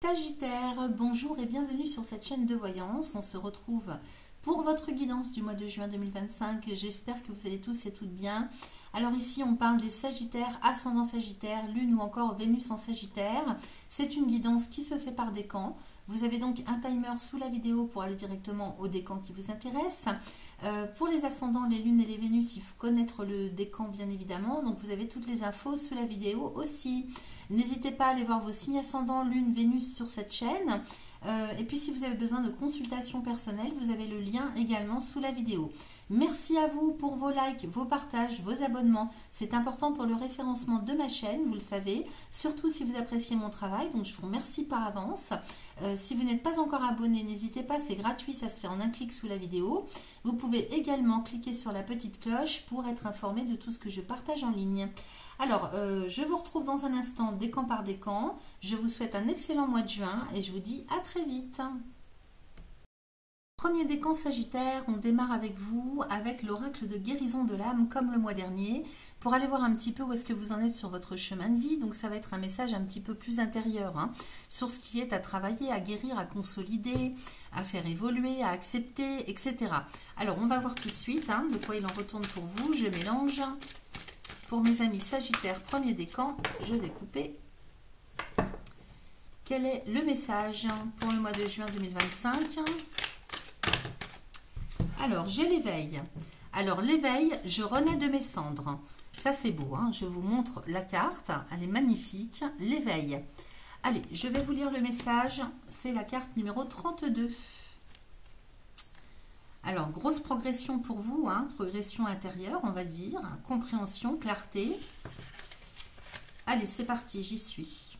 Sagittaire, bonjour et bienvenue sur cette chaîne de voyance. On se retrouve pour votre guidance du mois de juin 2025. J'espère que vous allez tous et toutes bien. Alors ici, on parle des Sagittaires, ascendant Sagittaire, Lune ou encore Vénus en Sagittaire. C'est une guidance qui se fait par décan. Vous avez donc un timer sous la vidéo pour aller directement au décan qui vous intéresse. Pour les ascendants, les lunes et les Vénus, il faut connaître le décan bien évidemment. Donc vous avez toutes les infos sous la vidéo aussi. N'hésitez pas à aller voir vos signes ascendants, lune, Vénus sur cette chaîne. Et puis si vous avez besoin de consultation personnelle, vous avez le lien également sous la vidéo. Merci à vous pour vos likes, vos partages, vos abonnements. C'est important pour le référencement de ma chaîne, vous le savez. Surtout si vous appréciez mon travail, donc je vous remercie par avance. Si vous n'êtes pas encore abonné, n'hésitez pas, c'est gratuit, ça se fait en un clic sous la vidéo. Vous pouvez également cliquer sur la petite cloche pour être informé de tout ce que je partage en ligne. Alors, je vous retrouve dans un instant, décan par décan. Je vous souhaite un excellent mois de juin et je vous dis à très vite. Premier décan Sagittaire, on démarre avec vous, avec l'oracle de guérison de l'âme, comme le mois dernier, pour aller voir un petit peu où est-ce que vous en êtes sur votre chemin de vie. Donc ça va être un message un petit peu plus intérieur, hein, sur ce qui est à travailler, à guérir, à consolider, à faire évoluer, à accepter, etc. Alors, on va voir tout de suite de quoi il en retourne pour vous. Je mélange. Pour mes amis Sagittaire, premier décan, je vais couper. Quel est le message pour le mois de juin 2025? Alors, j'ai l'éveil. Alors, l'éveil, je renais de mes cendres. Ça, c'est beau. Je vous montre la carte. Elle est magnifique. L'éveil. Allez, je vais vous lire le message. C'est la carte numéro 32. Alors, grosse progression pour vous, progression intérieure, on va dire, compréhension, clarté. Allez, c'est parti, j'y suis.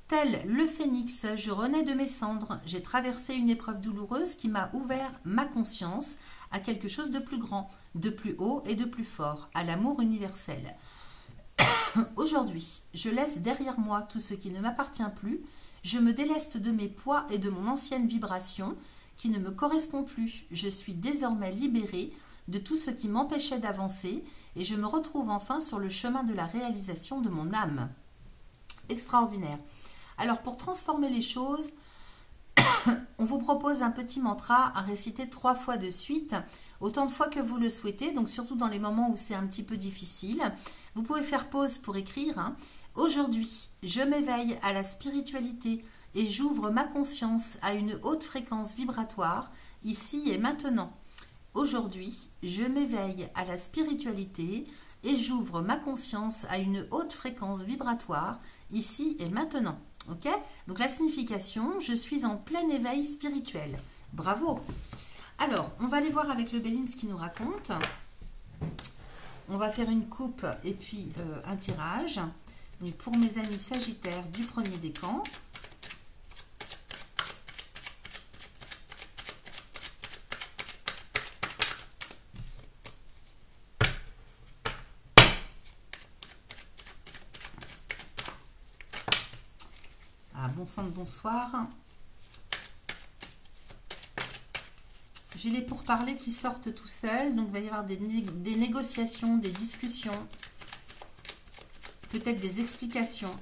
Tel le phénix, je renais de mes cendres. J'ai traversé une épreuve douloureuse qui m'a ouvert ma conscience à quelque chose de plus grand, de plus haut et de plus fort, à l'amour universel. Aujourd'hui, je laisse derrière moi tout ce qui ne m'appartient plus. Je me déleste de mes poids et de mon ancienne vibration qui ne me correspond plus. Je suis désormais libérée de tout ce qui m'empêchait d'avancer et je me retrouve enfin sur le chemin de la réalisation de mon âme. Extraordinaire. Alors, pour transformer les choses, on vous propose un petit mantra à réciter 3 fois de suite, autant de fois que vous le souhaitez, donc surtout dans les moments où c'est un petit peu difficile. Vous pouvez faire pause pour écrire. Aujourd'hui, je m'éveille à la spiritualité et j'ouvre ma conscience à une haute fréquence vibratoire, ici et maintenant. Aujourd'hui, je m'éveille à la spiritualité et j'ouvre ma conscience à une haute fréquence vibratoire, ici et maintenant. Ok? Donc la signification, je suis en plein éveil spirituel. Bravo! Alors, on va aller voir avec le Béline ce qu'il nous raconte. On va faire une coupe et puis un tirage. Donc pour mes amis Sagittaires du premier décan. Bon sang de bonsoir. J'ai les pourparlers qui sortent tout seuls, donc il va y avoir des négociations, des discussions, peut-être des explications.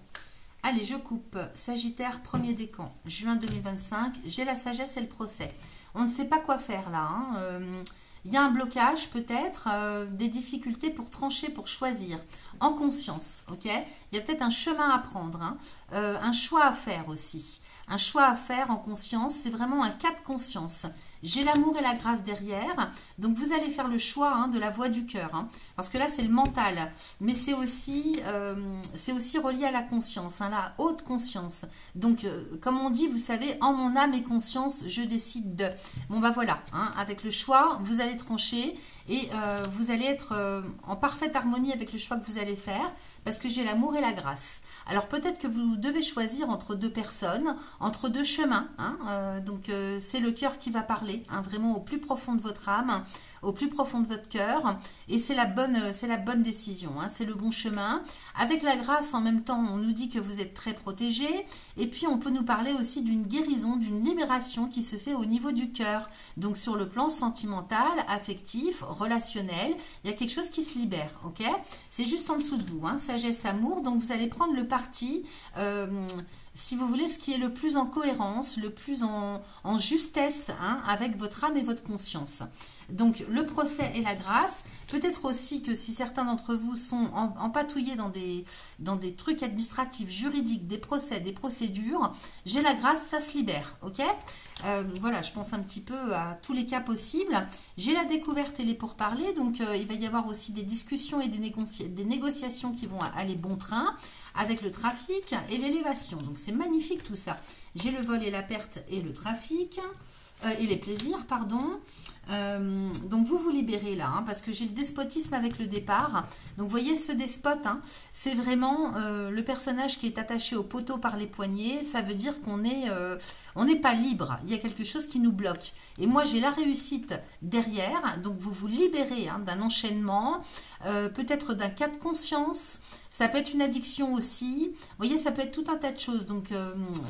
Allez, je coupe. Sagittaire, premier décan, juin 2025. J'ai la sagesse et le procès. On ne sait pas quoi faire là. Il y a un blocage peut-être, des difficultés pour trancher, pour choisir, en conscience, ok? Il y a peut-être un chemin à prendre, un choix à faire aussi. Un choix à faire en conscience, c'est vraiment un cas de conscience. J'ai l'amour et la grâce derrière, donc vous allez faire le choix de la voie du cœur, parce que là c'est le mental, mais c'est aussi relié à la conscience, la haute conscience. Donc comme on dit, vous savez, en mon âme et conscience, je décide de. Bon bah voilà, avec le choix, vous allez trancher et vous allez être en parfaite harmonie avec le choix que vous allez faire, parce que j'ai l'amour et la grâce. Alors peut-être que vous devez choisir entre deux personnes, entre deux chemins, donc c'est le cœur qui va parler, vraiment au plus profond de votre âme, au plus profond de votre cœur, et c'est la bonne décision, c'est le bon chemin. Avec la grâce, en même temps, on nous dit que vous êtes très protégé, et puis on peut nous parler aussi d'une guérison, d'une libération qui se fait au niveau du cœur, donc sur le plan sentimental, affectif, relationnel, il y a quelque chose qui se libère, ok? C'est juste en dessous de vous, sagesse, amour, donc vous allez prendre le parti si vous voulez, ce qui est le plus en cohérence, le plus en justesse, hein, avec votre âme et votre conscience. Donc le procès et la grâce, peut-être aussi que si certains d'entre vous sont empatouillés dans des trucs administratifs, juridiques, des procès, des procédures, j'ai la grâce, ça se libère, ok. Voilà, je pense un petit peu à tous les cas possibles. J'ai la découverte et les pourparlers, donc il va y avoir aussi des discussions et des négociations qui vont aller bon train, avec le trafic et l'élévation. Donc c'est magnifique tout ça. J'ai le vol et la perte et le trafic, et les plaisirs, pardon. Donc vous libérez là, hein, parce que j'ai le despotisme avec le départ. Donc vous voyez ce despote, hein, c'est vraiment le personnage qui est attaché au poteau par les poignets. Ça veut dire qu'on est, on n'est pas libre, il y a quelque chose qui nous bloque. Et moi j'ai la réussite derrière, donc vous libérez, hein, d'un enchaînement, peut-être d'un cas de conscience. Ça peut être une addiction aussi. Vous voyez, ça peut être tout un tas de choses. Donc,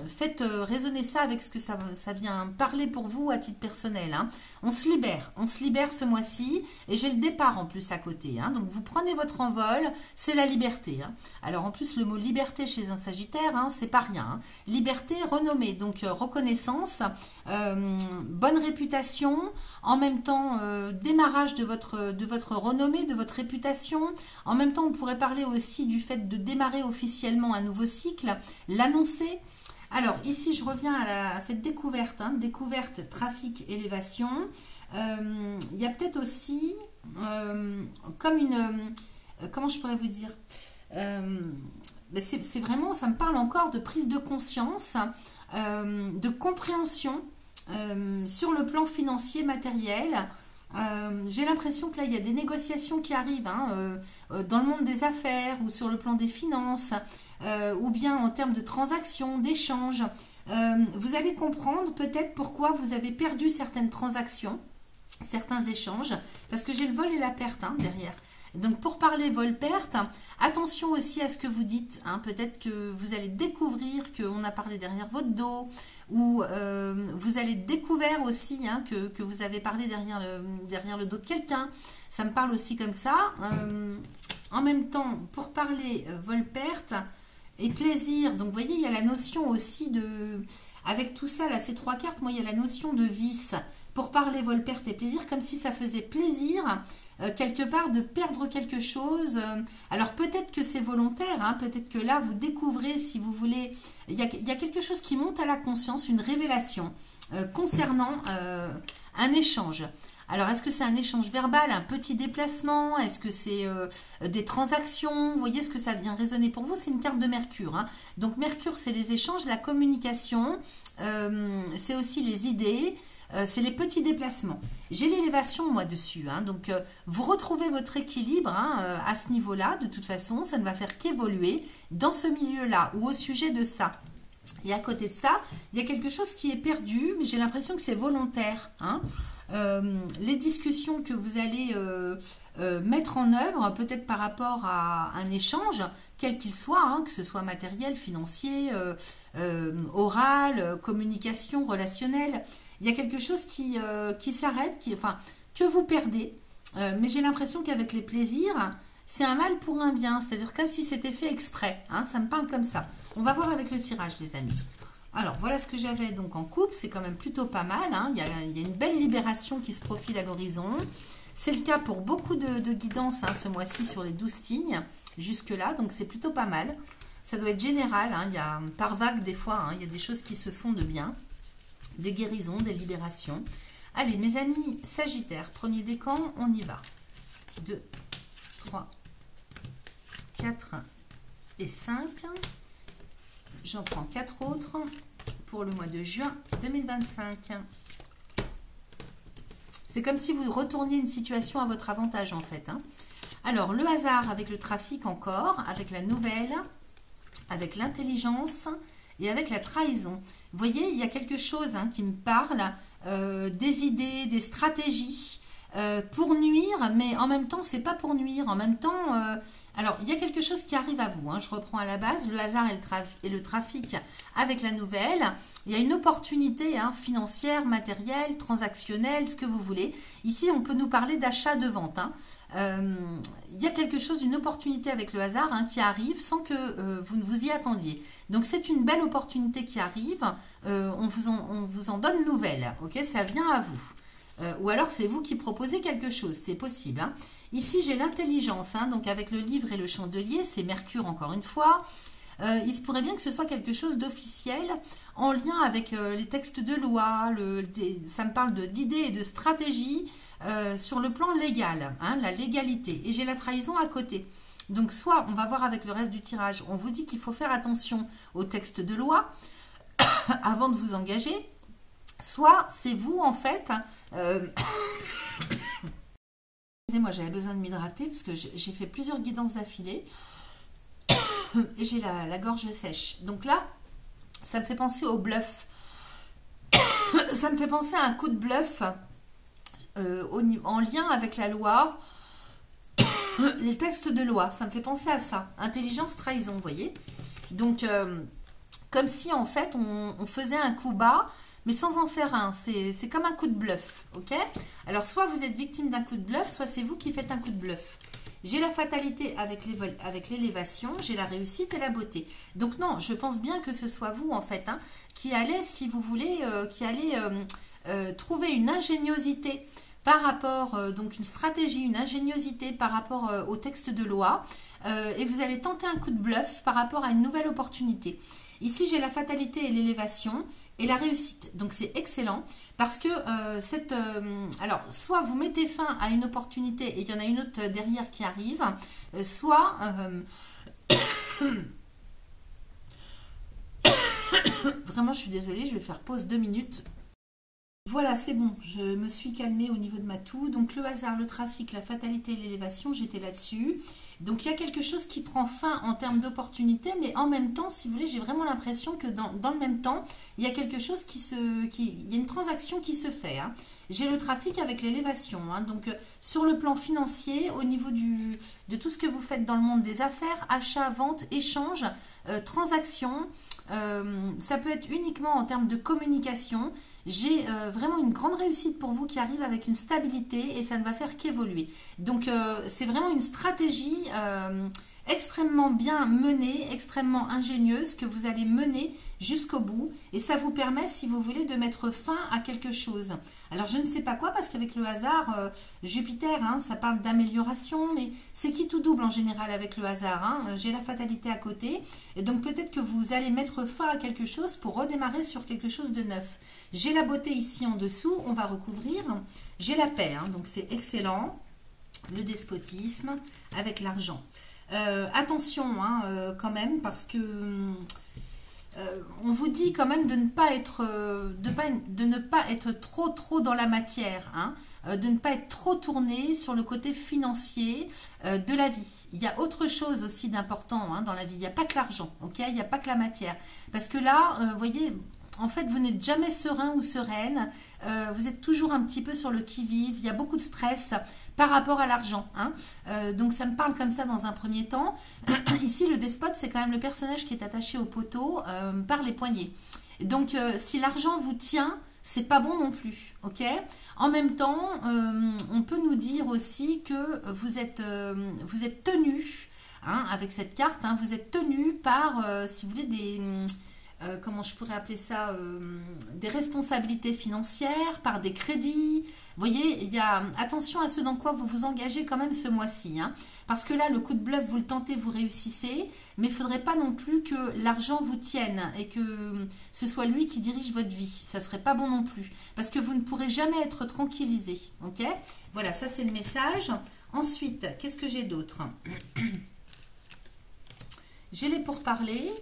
faites résonner ça avec ce que ça vient parler pour vous à titre personnel, hein. On se libère ce mois-ci. Et j'ai le départ en plus à côté, hein. Donc, vous prenez votre envol, c'est la liberté, hein. Alors, en plus, le mot liberté chez un Sagittaire, hein, c'est pas rien, hein. Liberté, renommée, donc reconnaissance, bonne réputation, en même temps, démarrage de votre renommée, de votre réputation. En même temps, on pourrait parler aussi du fait de démarrer officiellement un nouveau cycle, l'annoncer. Alors ici, je reviens à cette découverte, hein, découverte, trafic, élévation. Il y a peut-être aussi comme une... comment je pourrais vous dire, c'est vraiment, ça me parle encore de prise de conscience, de compréhension sur le plan financier, matériel. J'ai l'impression que là il y a des négociations qui arrivent, hein, dans le monde des affaires ou sur le plan des finances, ou bien en termes de transactions, d'échanges. Vous allez comprendre peut-être pourquoi vous avez perdu certaines transactions, certains échanges, parce que j'ai le vol et la perte, hein, derrière. Donc pour parler vol-perte, attention aussi à ce que vous dites, hein. Peut-être que vous allez découvrir qu'on a parlé derrière votre dos, ou vous allez découvrir aussi, hein, que vous avez parlé derrière le dos de quelqu'un. Ça me parle aussi comme ça. En même temps, pour parler vol-perte et plaisir, donc vous voyez, il y a la notion aussi de... Avec tout ça, là, ces trois cartes, moi, il y a la notion de vice. Pour parler vol, perte et plaisir, comme si ça faisait plaisir, quelque part, de perdre quelque chose. Alors, peut-être que c'est volontaire, hein, peut-être que là, vous découvrez, si vous voulez, il y a quelque chose qui monte à la conscience, une révélation concernant un échange. Alors, est-ce que c'est un échange verbal, un petit déplacement? Est-ce que c'est des transactions? Vous voyez ce que ça vient résonner pour vous? C'est une carte de Mercure, hein. Donc, Mercure, c'est les échanges, la communication, c'est aussi les idées, c'est les petits déplacements. J'ai l'élévation, moi, dessus, hein. Donc, vous retrouvez votre équilibre, hein, à ce niveau-là. De toute façon, ça ne va faire qu'évoluer dans ce milieu-là ou au sujet de ça. Et à côté de ça, il y a quelque chose qui est perdu, mais j'ai l'impression que c'est volontaire, hein. Les discussions que vous allez mettre en œuvre, peut-être par rapport à un échange, quel qu'il soit, hein, que ce soit matériel, financier, oral, communication, relationnel, il y a quelque chose qui s'arrête, enfin, que vous perdez. Mais j'ai l'impression qu'avec les plaisirs, c'est un mal pour un bien, c'est-à-dire comme si c'était fait exprès, hein, ça me parle comme ça. On va voir avec le tirage, les amis. Alors, voilà ce que j'avais donc en couple, c'est quand même plutôt pas mal, hein. Il y a une belle libération qui se profile à l'horizon. C'est le cas pour beaucoup de guidances, hein, ce mois-ci sur les 12 signes, jusque-là, donc c'est plutôt pas mal. Ça doit être général, hein, il y a par vague des fois, hein, il y a des choses qui se font de bien, des guérisons, des libérations. Allez, mes amis Sagittaires, premier décan, on y va. 2, 3, 4 et 5. J'en prends 4 autres pour le mois de juin 2025. C'est comme si vous retourniez une situation à votre avantage en fait, hein. Alors, le hasard avec le trafic encore, avec la nouvelle, avec l'intelligence et avec la trahison. Vous voyez, il y a quelque chose, hein, qui me parle, des idées, des stratégies pour nuire, mais en même temps, c'est pas pour nuire. En même temps, Alors, il y a quelque chose qui arrive à vous. Hein. Je reprends à la base, le hasard et le trafic avec la nouvelle. Il y a une opportunité financière, matérielle, transactionnelle, ce que vous voulez. Ici, on peut nous parler d'achat, de vente. Hein. Il y a quelque chose, une opportunité avec le hasard qui arrive sans que vous ne vous y attendiez. Donc, c'est une belle opportunité qui arrive. On vous en donne nouvelle. Okay, ça vient à vous. Ou alors c'est vous qui proposez quelque chose, c'est possible. Hein. Ici j'ai l'intelligence, donc avec le livre et le chandelier, c'est Mercure encore une fois. Il se pourrait bien que ce soit quelque chose d'officiel en lien avec les textes de loi, ça me parle d'idées et de stratégies sur le plan légal, la légalité. Et j'ai la trahison à côté. Donc soit on va voir avec le reste du tirage, on vous dit qu'il faut faire attention aux textes de loi avant de vous engager. Soit c'est vous en fait, excusez-moi j'avais besoin de m'hydrater parce que j'ai fait plusieurs guidances d'affilée et j'ai la gorge sèche. Donc là, ça me fait penser au bluff, ça me fait penser à un coup de bluff en lien avec la loi, les textes de loi, ça me fait penser à ça, intelligence, trahison, vous voyez. Donc comme si en fait on faisait un coup bas, mais sans en faire un. C'est comme un coup de bluff, ok? Alors, soit vous êtes victime d'un coup de bluff, soit c'est vous qui faites un coup de bluff. J'ai la fatalité avec l'élévation, j'ai la réussite et la beauté. Donc non, je pense bien que ce soit vous, en fait, qui allez, si vous voulez, trouver une ingéniosité par rapport, donc une stratégie, une ingéniosité par rapport au texte de loi, et vous allez tenter un coup de bluff par rapport à une nouvelle opportunité. Ici, j'ai la fatalité et l'élévation et la réussite. Donc, c'est excellent parce que alors, soit vous mettez fin à une opportunité et il y en a une autre derrière qui arrive, soit... Vraiment, je suis désolée, je vais faire pause 2 minutes. Voilà, c'est bon, je me suis calmée au niveau de ma toux. Donc le hasard, le trafic, la fatalité et l'élévation, j'étais là-dessus. Donc il y a quelque chose qui prend fin en termes d'opportunité, mais en même temps, si vous voulez, j'ai vraiment l'impression que dans le même temps, il y a quelque chose il y a une transaction qui se fait. J'ai le trafic avec l'élévation. Donc sur le plan financier, au niveau de tout ce que vous faites dans le monde des affaires, achat, vente, échange, transaction, ça peut être uniquement en termes de communication. J'ai vraiment une grande réussite pour vous qui arrive avec une stabilité et ça ne va faire qu'évoluer. Donc c'est vraiment une stratégie extrêmement bien menée, extrêmement ingénieuse que vous allez mener jusqu'au bout et ça vous permet, si vous voulez, de mettre fin à quelque chose. Alors je ne sais pas quoi parce qu'avec le hasard, Jupiter, ça parle d'amélioration, mais c'est qui tout double en général avec le hasard. J'ai la fatalité à côté et donc peut-être que vous allez mettre fin à quelque chose pour redémarrer sur quelque chose de neuf. J'ai la beauté ici en dessous, on va recouvrir. J'ai la paix, donc c'est excellent. Le despotisme avec l'argent. Attention quand même parce que on vous dit quand même de ne pas être trop dans la matière, de ne pas être trop tourné sur le côté financier de la vie. Il y a autre chose aussi d'important dans la vie. Il n'y a pas que l'argent, ok? Il n'y a pas que la matière. Parce que là, vous voyez, en fait, vous n'êtes jamais serein ou sereine. Vous êtes toujours un petit peu sur le qui-vive. Il y a beaucoup de stress par rapport à l'argent. Donc, ça me parle comme ça dans un premier temps. Ici, le despote, c'est quand même le personnage qui est attaché au poteau par les poignets. Donc, si l'argent vous tient, c'est pas bon non plus. Ok? En même temps, on peut nous dire aussi que vous êtes tenu, avec cette carte, vous êtes tenu par, si vous voulez, comment je pourrais appeler ça, des responsabilités financières, par des crédits. Vous voyez, il y a attention à ce dans quoi vous vous engagez quand même ce mois-ci. Parce que là, le coup de bluff, vous le tentez, vous réussissez, mais il ne faudrait pas non plus que l'argent vous tienne et que ce soit lui qui dirige votre vie. Ça ne serait pas bon non plus. Parce que vous ne pourrez jamais être tranquillisé. Ok? Voilà, ça c'est le message. Ensuite, qu'est-ce que j'ai d'autre? J'ai les pourparlers.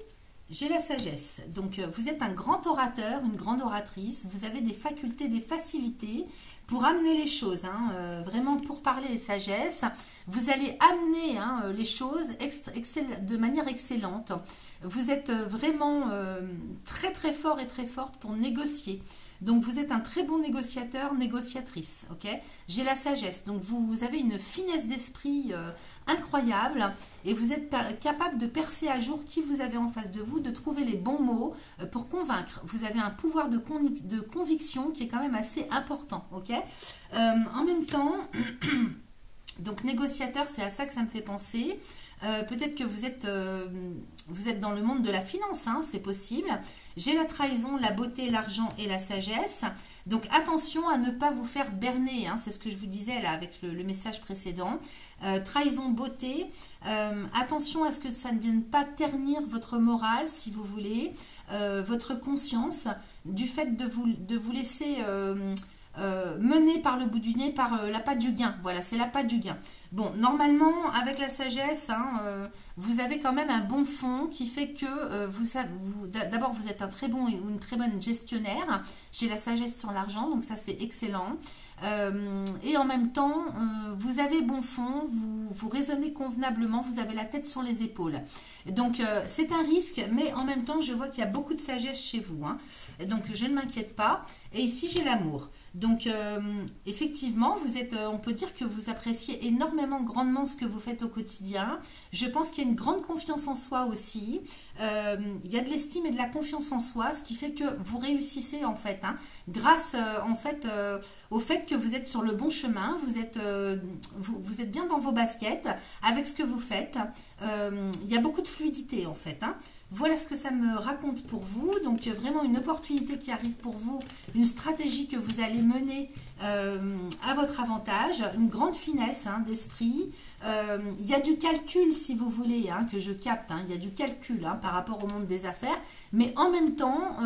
j'ai la sagesse. Donc, vous êtes un grand orateur, une grande oratrice. Vous avez des facultés, des facilités pour amener les choses. Vraiment, pour parler sagesse, vous allez amener les choses de manière excellente. Vous êtes vraiment très, très fort et très forte pour négocier. Donc, vous êtes un très bon négociateur, négociatrice. Ok, j'ai la sagesse. Donc, vous avez une finesse d'esprit incroyable et vous êtes capable de percer à jour qui vous avez en face de vous, de trouver les bons mots pour convaincre. Vous avez un pouvoir de conviction qui est quand même assez important. Ok, en même temps, donc négociateur, c'est à ça que ça me fait penser. Peut-être que vous êtes dans le monde de la finance, c'est possible. J'ai la trahison, la beauté, l'argent et la sagesse. Donc attention à ne pas vous faire berner, c'est ce que je vous disais là avec le message précédent. Trahison, beauté, attention à ce que ça ne vienne pas ternir votre morale, si vous voulez, votre conscience, du fait de vous laisser... mené par le bout du nez, par l'appât du gain. Voilà, c'est l'appât du gain. Bon, normalement, avec la sagesse, vous avez quand même un bon fond qui fait que d'abord, vous êtes un très bon ou une très bonne gestionnaire. J'ai la sagesse sur l'argent, donc ça, c'est excellent. Et en même temps, vous avez bon fond, vous raisonnez convenablement, vous avez la tête sur les épaules. Donc, c'est un risque, mais en même temps, je vois qu'il y a beaucoup de sagesse chez vous. Donc, je ne m'inquiète pas. Et ici, j'ai l'amour. Donc, effectivement, on peut dire que vous appréciez énormément, grandement ce que vous faites au quotidien. Je pense qu'il y a une grande confiance en soi aussi. Il y a de l'estime et de la confiance en soi, ce qui fait que vous réussissez en fait, grâce au fait que vous êtes sur le bon chemin, vous êtes bien dans vos baskets avec ce que vous faites. Il y a beaucoup de fluidité en fait. Voilà ce que ça me raconte pour vous. Donc vraiment une opportunité qui arrive pour vous, une stratégie que vous allez mener à votre avantage, une grande finesse d'esprit. Il y a du calcul si vous voulez, que je capte. Il y a du calcul par rapport au monde des affaires. Mais en même temps,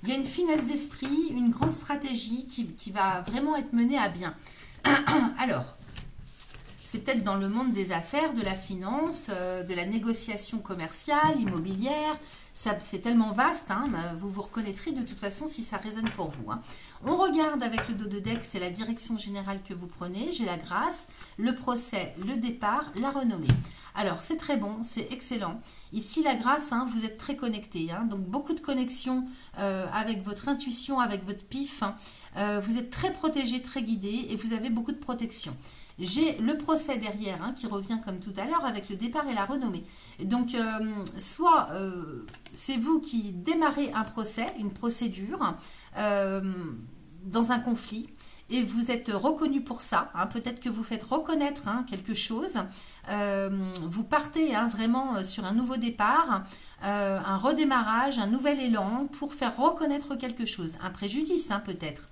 il y a une finesse d'esprit, une grande stratégie qui va vraiment être menée à bien. Alors, c'est peut-être dans le monde des affaires, de la finance, de la négociation commerciale, immobilière. C'est tellement vaste, vous vous reconnaîtrez de toute façon si ça résonne pour vous. On regarde avec le dos de deck, c'est la direction générale que vous prenez. J'ai la grâce, le procès, le départ, la renommée. Alors, c'est très bon, c'est excellent. Ici, la grâce, vous êtes très connecté. Donc, beaucoup de connexion avec votre intuition, avec votre pif. Vous êtes très protégé, très guidé et vous avez beaucoup de protection. J'ai le procès derrière qui revient comme tout à l'heure avec le départ et la renommée. Donc, soit c'est vous qui démarrez un procès, une procédure dans un conflit et vous êtes reconnu pour ça. Peut-être que vous faites reconnaître quelque chose. Vous partez vraiment sur un nouveau départ, un redémarrage, un nouvel élan pour faire reconnaître quelque chose. Un préjudice peut-être.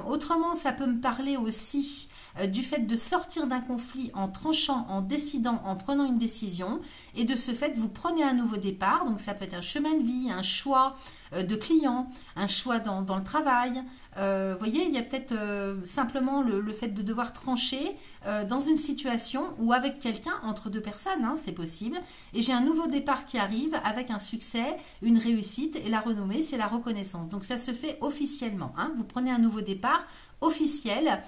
Autrement, ça peut me parler aussi du fait de sortir d'un conflit en tranchant, en décidant, en prenant une décision. Et de ce fait, vous prenez un nouveau départ. Donc, ça peut être un chemin de vie, un choix de client, un choix dans le travail. Vous voyez, il y a peut-être simplement le fait de devoir trancher dans une situation ou avec quelqu'un, entre deux personnes, c'est possible. Et j'ai un nouveau départ qui arrive avec un succès, une réussite. Et la renommée, c'est la reconnaissance. Donc, ça se fait officiellement. Vous prenez un nouveau départ officiel,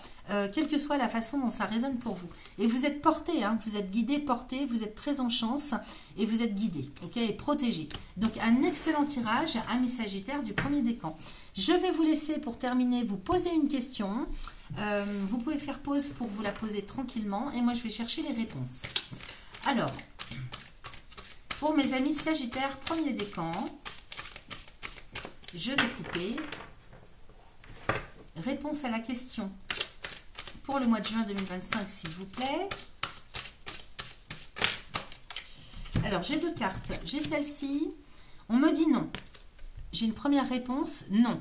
quelle que soit la façon dont ça résonne pour vous. Et vous êtes porté, vous êtes guidé, porté, vous êtes très en chance et vous êtes guidé, et protégé. Donc un excellent tirage, amis Sagittaires du premier décan. Je vais vous laisser pour terminer, vous poser une question. Vous pouvez faire pause pour vous la poser tranquillement et moi je vais chercher les réponses. Alors, pour mes amis Sagittaires, premier décan, je vais couper. Réponse à la question pour le mois de juin 2025, s'il vous plaît. Alors, j'ai deux cartes. J'ai celle-ci. On me dit non. J'ai une première réponse, non.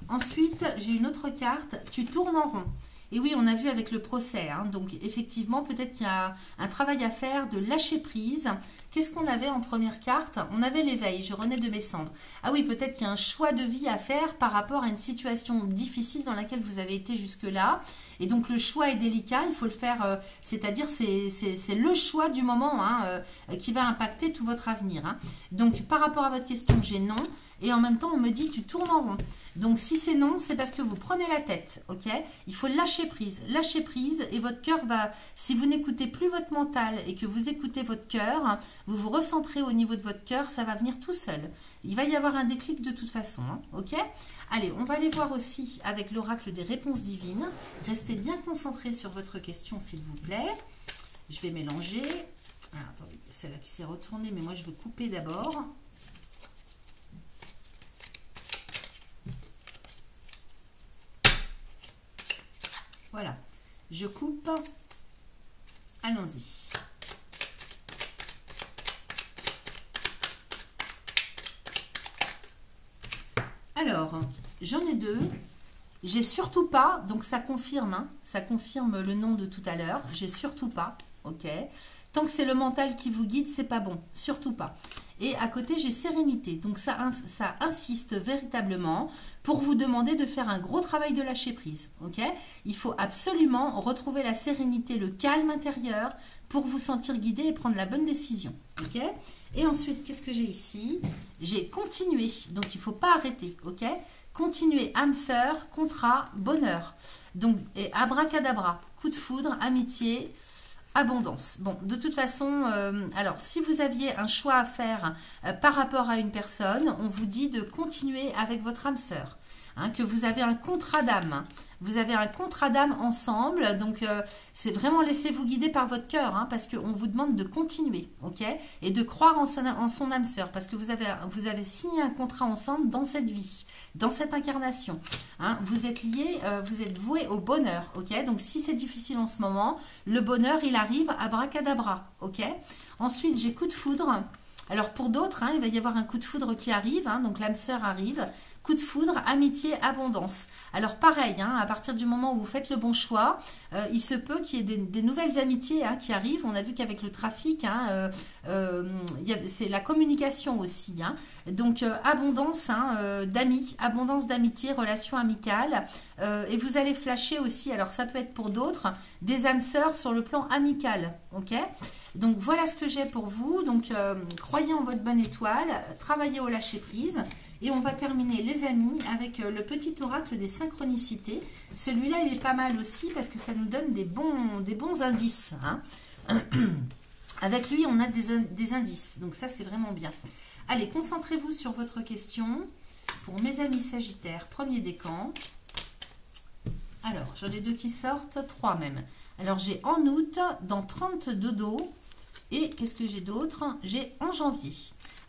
Ensuite, j'ai une autre carte. Tu tournes en rond. Et oui, on a vu avec le procès, hein, donc effectivement, peut-être qu'il y a un travail à faire de lâcher prise. Qu'est-ce qu'on avait en première carte? On avait l'éveil, je renais de mes cendres. Ah oui, peut-être qu'il y a un choix de vie à faire par rapport à une situation difficile dans laquelle vous avez été jusque-là. Et donc le choix est délicat, il faut le faire, c'est-à-dire c'est le choix du moment, hein, qui va impacter tout votre avenir, hein. Donc par rapport à votre question, j'ai non. Et en même temps, on me dit tu tournes en rond. Donc si c'est non, c'est parce que vous prenez la tête, ok? Il faut lâcher prise et votre cœur va, si vous n'écoutez plus votre mental et que vous écoutez votre cœur, vous vous recentrez au niveau de votre cœur, ça va venir tout seul. Il va y avoir un déclic de toute façon, hein, ok? Allez, on va aller voir aussi avec l'oracle des réponses divines. Restez bien concentrés sur votre question, s'il vous plaît. Je vais mélanger. Ah, attendez, celle-là qui s'est retournée, mais moi je veux couper d'abord. Voilà, je coupe. Allons-y. Alors, j'en ai deux. J'ai surtout pas, donc ça confirme, hein, ça confirme le nom de tout à l'heure. J'ai surtout pas, ok. Tant que c'est le mental qui vous guide, c'est pas bon, surtout pas. Et à côté, j'ai sérénité. Donc ça insiste véritablement pour vous demander de faire un gros travail de lâcher prise. Ok? Il faut absolument retrouver la sérénité, le calme intérieur pour vous sentir guidé et prendre la bonne décision. Ok? Et ensuite, qu'est-ce que j'ai ici? J'ai continué. Donc il ne faut pas arrêter. Ok? Continuer, âme sœur, contrat, bonheur. Donc, et abracadabra, coup de foudre, amitié. Abondance. Bon, de toute façon, alors si vous aviez un choix à faire par rapport à une personne, on vous dit de continuer avec votre âme sœur, hein, que vous avez un contrat d'âme. Hein. Vous avez un contrat d'âme ensemble, donc c'est vraiment laissez-vous guider par votre cœur, hein, parce qu'on vous demande de continuer, ok? Et de croire en son âme sœur, parce que vous avez signé un contrat ensemble dans cette vie, dans cette incarnation. Hein, vous êtes liés, vous êtes voués au bonheur, ok? Donc si c'est difficile en ce moment, le bonheur, il arrive abracadabra, ok? Ensuite, j'ai coup de foudre. Alors pour d'autres, hein, il va y avoir un coup de foudre qui arrive, hein, donc l'âme sœur arrive. Coup de foudre, amitié, abondance. Alors pareil, hein, à partir du moment où vous faites le bon choix, il se peut qu'il y ait des nouvelles amitiés, hein, qui arrivent. On a vu qu'avec le trafic, hein, c'est la communication aussi. Hein. Donc abondance, hein, d'amis, abondance d'amitié, relations amicales. Et vous allez flasher aussi, alors ça peut être pour d'autres, des âmes sœurs sur le plan amical. Ok ? Donc voilà ce que j'ai pour vous. Donc croyez en votre bonne étoile, travaillez au lâcher prise. Et on va terminer, les amis, avec le petit oracle des synchronicités. Celui-là, il est pas mal aussi parce que ça nous donne des bons indices. Hein. Avec lui, on a des indices. Donc ça, c'est vraiment bien. Allez, concentrez-vous sur votre question. Pour mes amis sagittaires, premier décan. Alors, j'en ai deux qui sortent, trois même. Alors, j'ai en août, dans 30 dodo. Et qu'est-ce que j'ai d'autre? J'ai en janvier.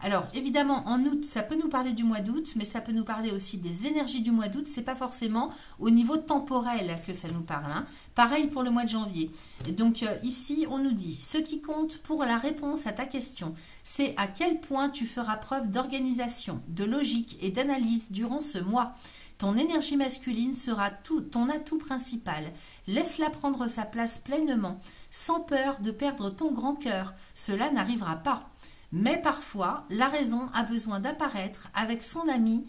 Alors, évidemment, en août, ça peut nous parler du mois d'août, mais ça peut nous parler aussi des énergies du mois d'août. Ce n'est pas forcément au niveau temporel que ça nous parle. Hein. Pareil pour le mois de janvier. Et donc, ici, on nous dit, ce qui compte pour la réponse à ta question, c'est à quel point tu feras preuve d'organisation, de logique et d'analyse durant ce mois. Ton énergie masculine sera ton atout principal. Laisse-la prendre sa place pleinement, sans peur de perdre ton grand cœur. Cela n'arrivera pas. Mais parfois, la raison a besoin d'apparaître avec son ami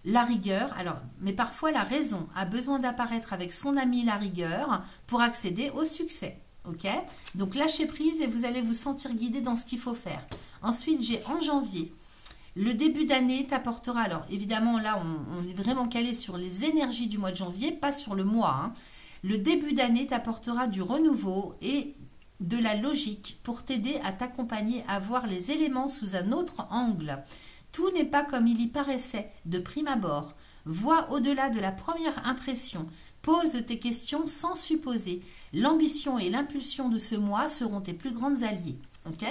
la rigueur. Alors, mais parfois, la raison a besoin d'apparaître avec son ami la rigueur pour accéder au succès. Ok? Donc, lâchez prise et vous allez vous sentir guidé dans ce qu'il faut faire. Ensuite, j'ai en janvier. Le début d'année t'apportera, alors évidemment là on est vraiment calé sur les énergies du mois de janvier, pas sur le mois. Hein. Le début d'année t'apportera du renouveau et de la logique pour t'aider à t'accompagner à voir les éléments sous un autre angle. Tout n'est pas comme il y paraissait de prime abord. Vois au-delà de la première impression. Pose tes questions sans supposer. L'ambition et l'impulsion de ce mois seront tes plus grandes alliées. Ok ?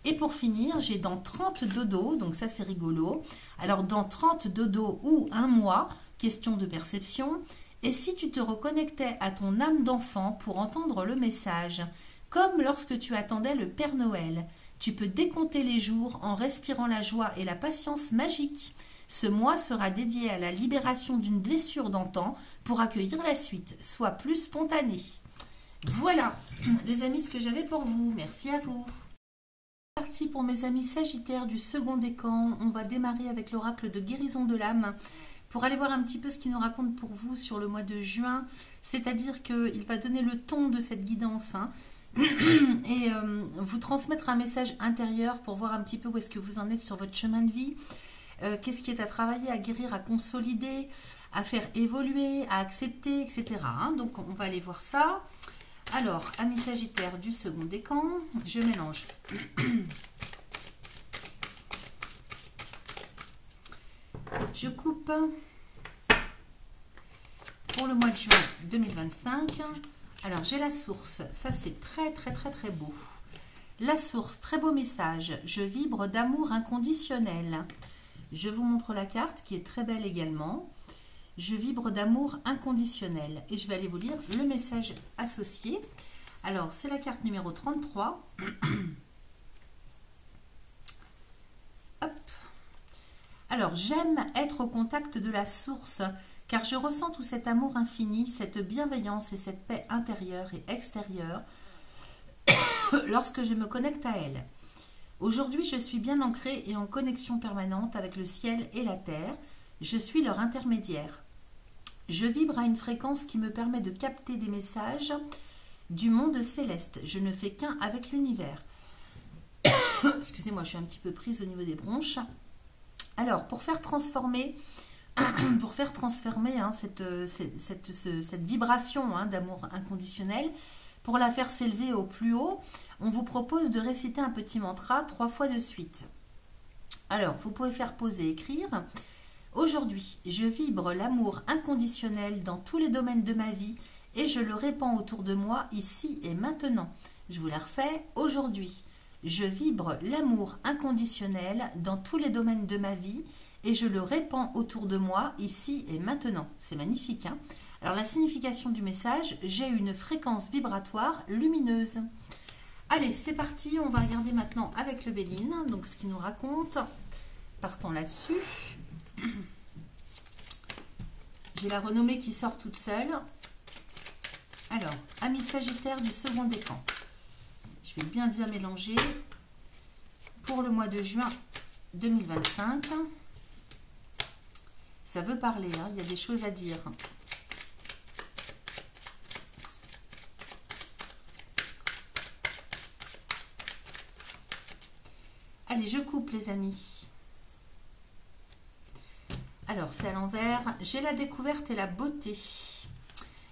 Et pour finir, j'ai dans 30 dodo, donc ça c'est rigolo. Alors dans 30 dodo ou un mois, question de perception. Et si tu te reconnectais à ton âme d'enfant pour entendre le message, comme lorsque tu attendais le Père Noël, tu peux décompter les jours en respirant la joie et la patience magique. Ce mois sera dédié à la libération d'une blessure d'antan pour accueillir la suite. Sois plus spontané. Voilà, les amis, ce que j'avais pour vous. Merci à vous. Parti pour mes amis Sagittaires du second décan. On va démarrer avec l'oracle de guérison de l'âme pour aller voir un petit peu ce qu'il nous raconte pour vous sur le mois de juin. C'est-à-dire qu'il va donner le ton de cette guidance, hein, et vous transmettre un message intérieur pour voir un petit peu où est-ce que vous en êtes sur votre chemin de vie. Qu'est-ce qui est à travailler, à guérir, à consolider, à faire évoluer, à accepter, etc. hein. Donc on va aller voir ça. Alors, amis Sagittaires du second décan, je mélange. Je coupe pour le mois de juin 2025. Alors, j'ai la source. Ça, c'est très, très, très, très beau. La source, très beau message. Je vibre d'amour inconditionnel. Je vous montre la carte qui est très belle également. Je vibre d'amour inconditionnel. Et je vais aller vous lire le message associé. Alors, c'est la carte numéro 33. Hop. Alors, j'aime être au contact de la source, car je ressens tout cet amour infini, cette bienveillance et cette paix intérieure et extérieure lorsque je me connecte à elle. Aujourd'hui, je suis bien ancrée et en connexion permanente avec le ciel et la terre. Je suis leur intermédiaire. Je vibre à une fréquence qui me permet de capter des messages du monde céleste. Je ne fais qu'un avec l'univers. Excusez-moi, je suis un petit peu prise au niveau des bronches. Alors, pour faire transformer hein, cette vibration hein, d'amour inconditionnel, pour la faire s'élever au plus haut, on vous propose de réciter un petit mantra 3 fois de suite. Alors, vous pouvez faire poser, écrire. Aujourd'hui, je vibre l'amour inconditionnel dans tous les domaines de ma vie et je le répands autour de moi ici et maintenant. Je vous la refais. Aujourd'hui, je vibre l'amour inconditionnel dans tous les domaines de ma vie et je le répands autour de moi ici et maintenant. C'est magnifique, hein? Alors, la signification du message, j'ai une fréquence vibratoire lumineuse. Allez, c'est parti. On va regarder maintenant avec le Béline, donc ce qu'il nous raconte. Partons là-dessus. J'ai la renommée qui sort toute seule. Alors, amis Sagittaires du second décan. Je vais bien mélanger pour le mois de juin 2025. Ça veut parler, hein, il y a des choses à dire. Allez, je coupe les amis. Alors, c'est à l'envers. J'ai la découverte et la beauté.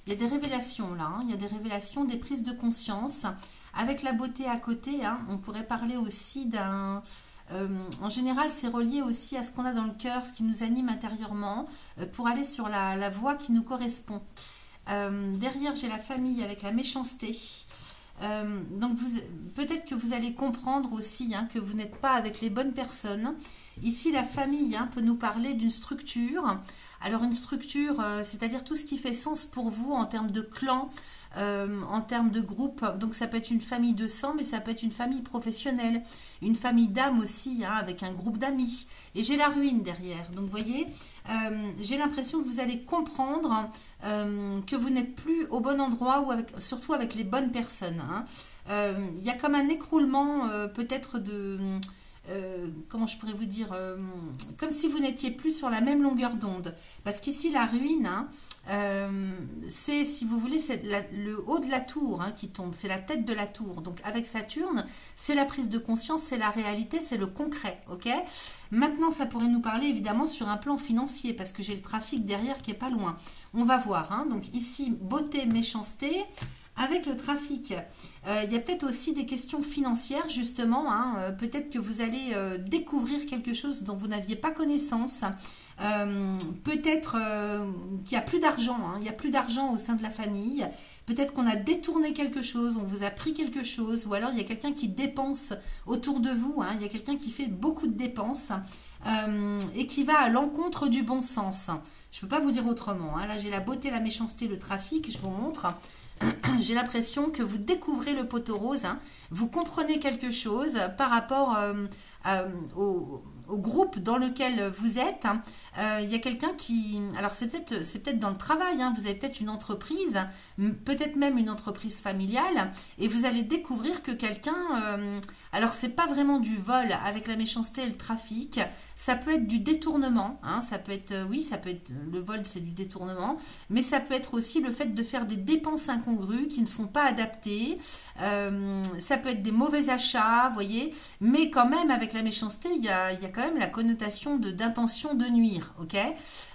Il y a des révélations là. Hein. Il y a des révélations, des prises de conscience. Avec la beauté à côté, hein, on pourrait parler aussi d'un... en général, c'est relié aussi à ce qu'on a dans le cœur, ce qui nous anime intérieurement, pour aller sur la voie qui nous correspond. Derrière, j'ai la famille avec la méchanceté. Donc peut-être que vous allez comprendre aussi hein, que vous n'êtes pas avec les bonnes personnes. Ici la famille hein, peut nous parler d'une structure. Alors une structure, c'est-à-dire tout ce qui fait sens pour vous en termes de clan, en termes de groupe. Donc ça peut être une famille de sang, mais ça peut être une famille professionnelle, une famille d'âmes aussi, hein, avec un groupe d'amis. Et j'ai la ruine derrière. Donc vous voyez, j'ai l'impression que vous allez comprendre que vous n'êtes plus au bon endroit ou surtout avec les bonnes personnes. Hein. Il y a comme un écroulement peut-être de... comment je pourrais vous dire, comme si vous n'étiez plus sur la même longueur d'onde. Parce qu'ici, la ruine, hein, c'est, si vous voulez, c'est le haut de la tour hein, qui tombe, c'est la tête de la tour. Donc, avec Saturne, c'est la prise de conscience, c'est la réalité, c'est le concret. Ok. Maintenant, ça pourrait nous parler, évidemment, sur un plan financier, parce que j'ai le trafic derrière qui est pas loin. On va voir. Hein. Donc, ici, beauté, méchanceté. Avec le trafic, il y a peut-être aussi des questions financières, justement. Hein, peut-être que vous allez découvrir quelque chose dont vous n'aviez pas connaissance. Peut-être qu'il n'y a plus d'argent. Hein, il n'y a plus d'argent au sein de la famille. Peut-être qu'on a détourné quelque chose, on vous a pris quelque chose. Ou alors, il y a quelqu'un qui dépense autour de vous. Hein, il y a quelqu'un qui fait beaucoup de dépenses et qui va à l'encontre du bon sens. Je ne peux pas vous dire autrement. Hein. Là, j'ai la beauté, la méchanceté, le trafic. Je vous montre. J'ai l'impression que vous découvrez le poteau rose, hein. Vous comprenez quelque chose par rapport au groupe dans lequel vous êtes, hein, il y a quelqu'un qui... Alors c'est peut-être dans le travail, hein, vous avez peut-être une entreprise, peut-être même une entreprise familiale, et vous allez découvrir que quelqu'un... alors c'est pas vraiment du vol avec la méchanceté et le trafic, ça peut être du détournement, hein, ça peut être... oui, ça peut être... Le vol c'est du détournement, mais ça peut être aussi le fait de faire des dépenses incongrues qui ne sont pas adaptées, ça peut être des mauvais achats, vous voyez, mais quand même avec la méchanceté, il y a quand même la connotation d'intention de nuire, ok.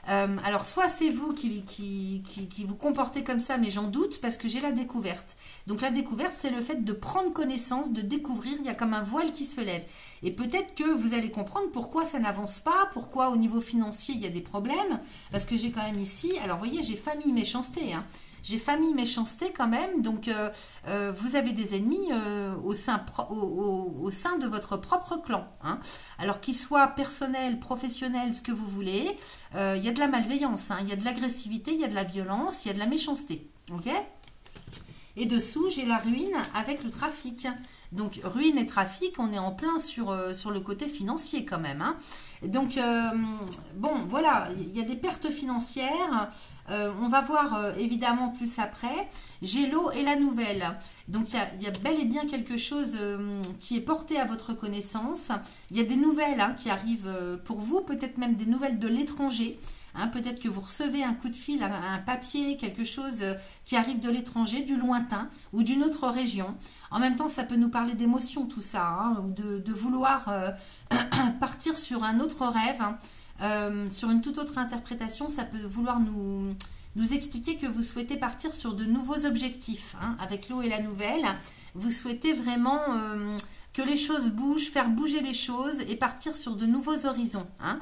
Alors soit c'est vous qui vous comportez comme ça, mais j'en doute parce que j'ai la découverte. Donc la découverte, c'est le fait de prendre connaissance, de découvrir, il y a comme un voile qui se lève. Et peut-être que vous allez comprendre pourquoi ça n'avance pas, pourquoi au niveau financier il y a des problèmes, parce que j'ai quand même ici, alors vous voyez, j'ai famille méchanceté, hein. J'ai famille méchanceté quand même, donc vous avez des ennemis au sein de votre propre clan, hein. Alors qu'ils soient personnels, professionnels, ce que vous voulez, il y a de la malveillance, hein. Il y a de l'agressivité, il y a de la violence, il y a de la méchanceté, ok. Et dessous, j'ai la ruine avec le trafic. Donc, ruine et trafic, on est en plein sur le côté financier quand même, hein. Donc, bon, voilà, il y a des pertes financières. On va voir évidemment plus après. J'ai l'eau et la nouvelle. Donc, il y a bel et bien quelque chose qui est porté à votre connaissance. Il y a des nouvelles, hein, qui arrivent pour vous, peut-être même des nouvelles de l'étranger. Hein, peut-être que vous recevez un coup de fil, un papier, quelque chose qui arrive de l'étranger, du lointain ou d'une autre région. En même temps, ça peut nous parler d'émotion, tout ça, hein, ou de vouloir partir sur un autre rêve, hein, sur une toute autre interprétation. Ça peut vouloir nous expliquer que vous souhaitez partir sur de nouveaux objectifs, hein, avec l'eau et la nouvelle. Vous souhaitez vraiment... que les choses bougent, faire bouger les choses et partir sur de nouveaux horizons, hein.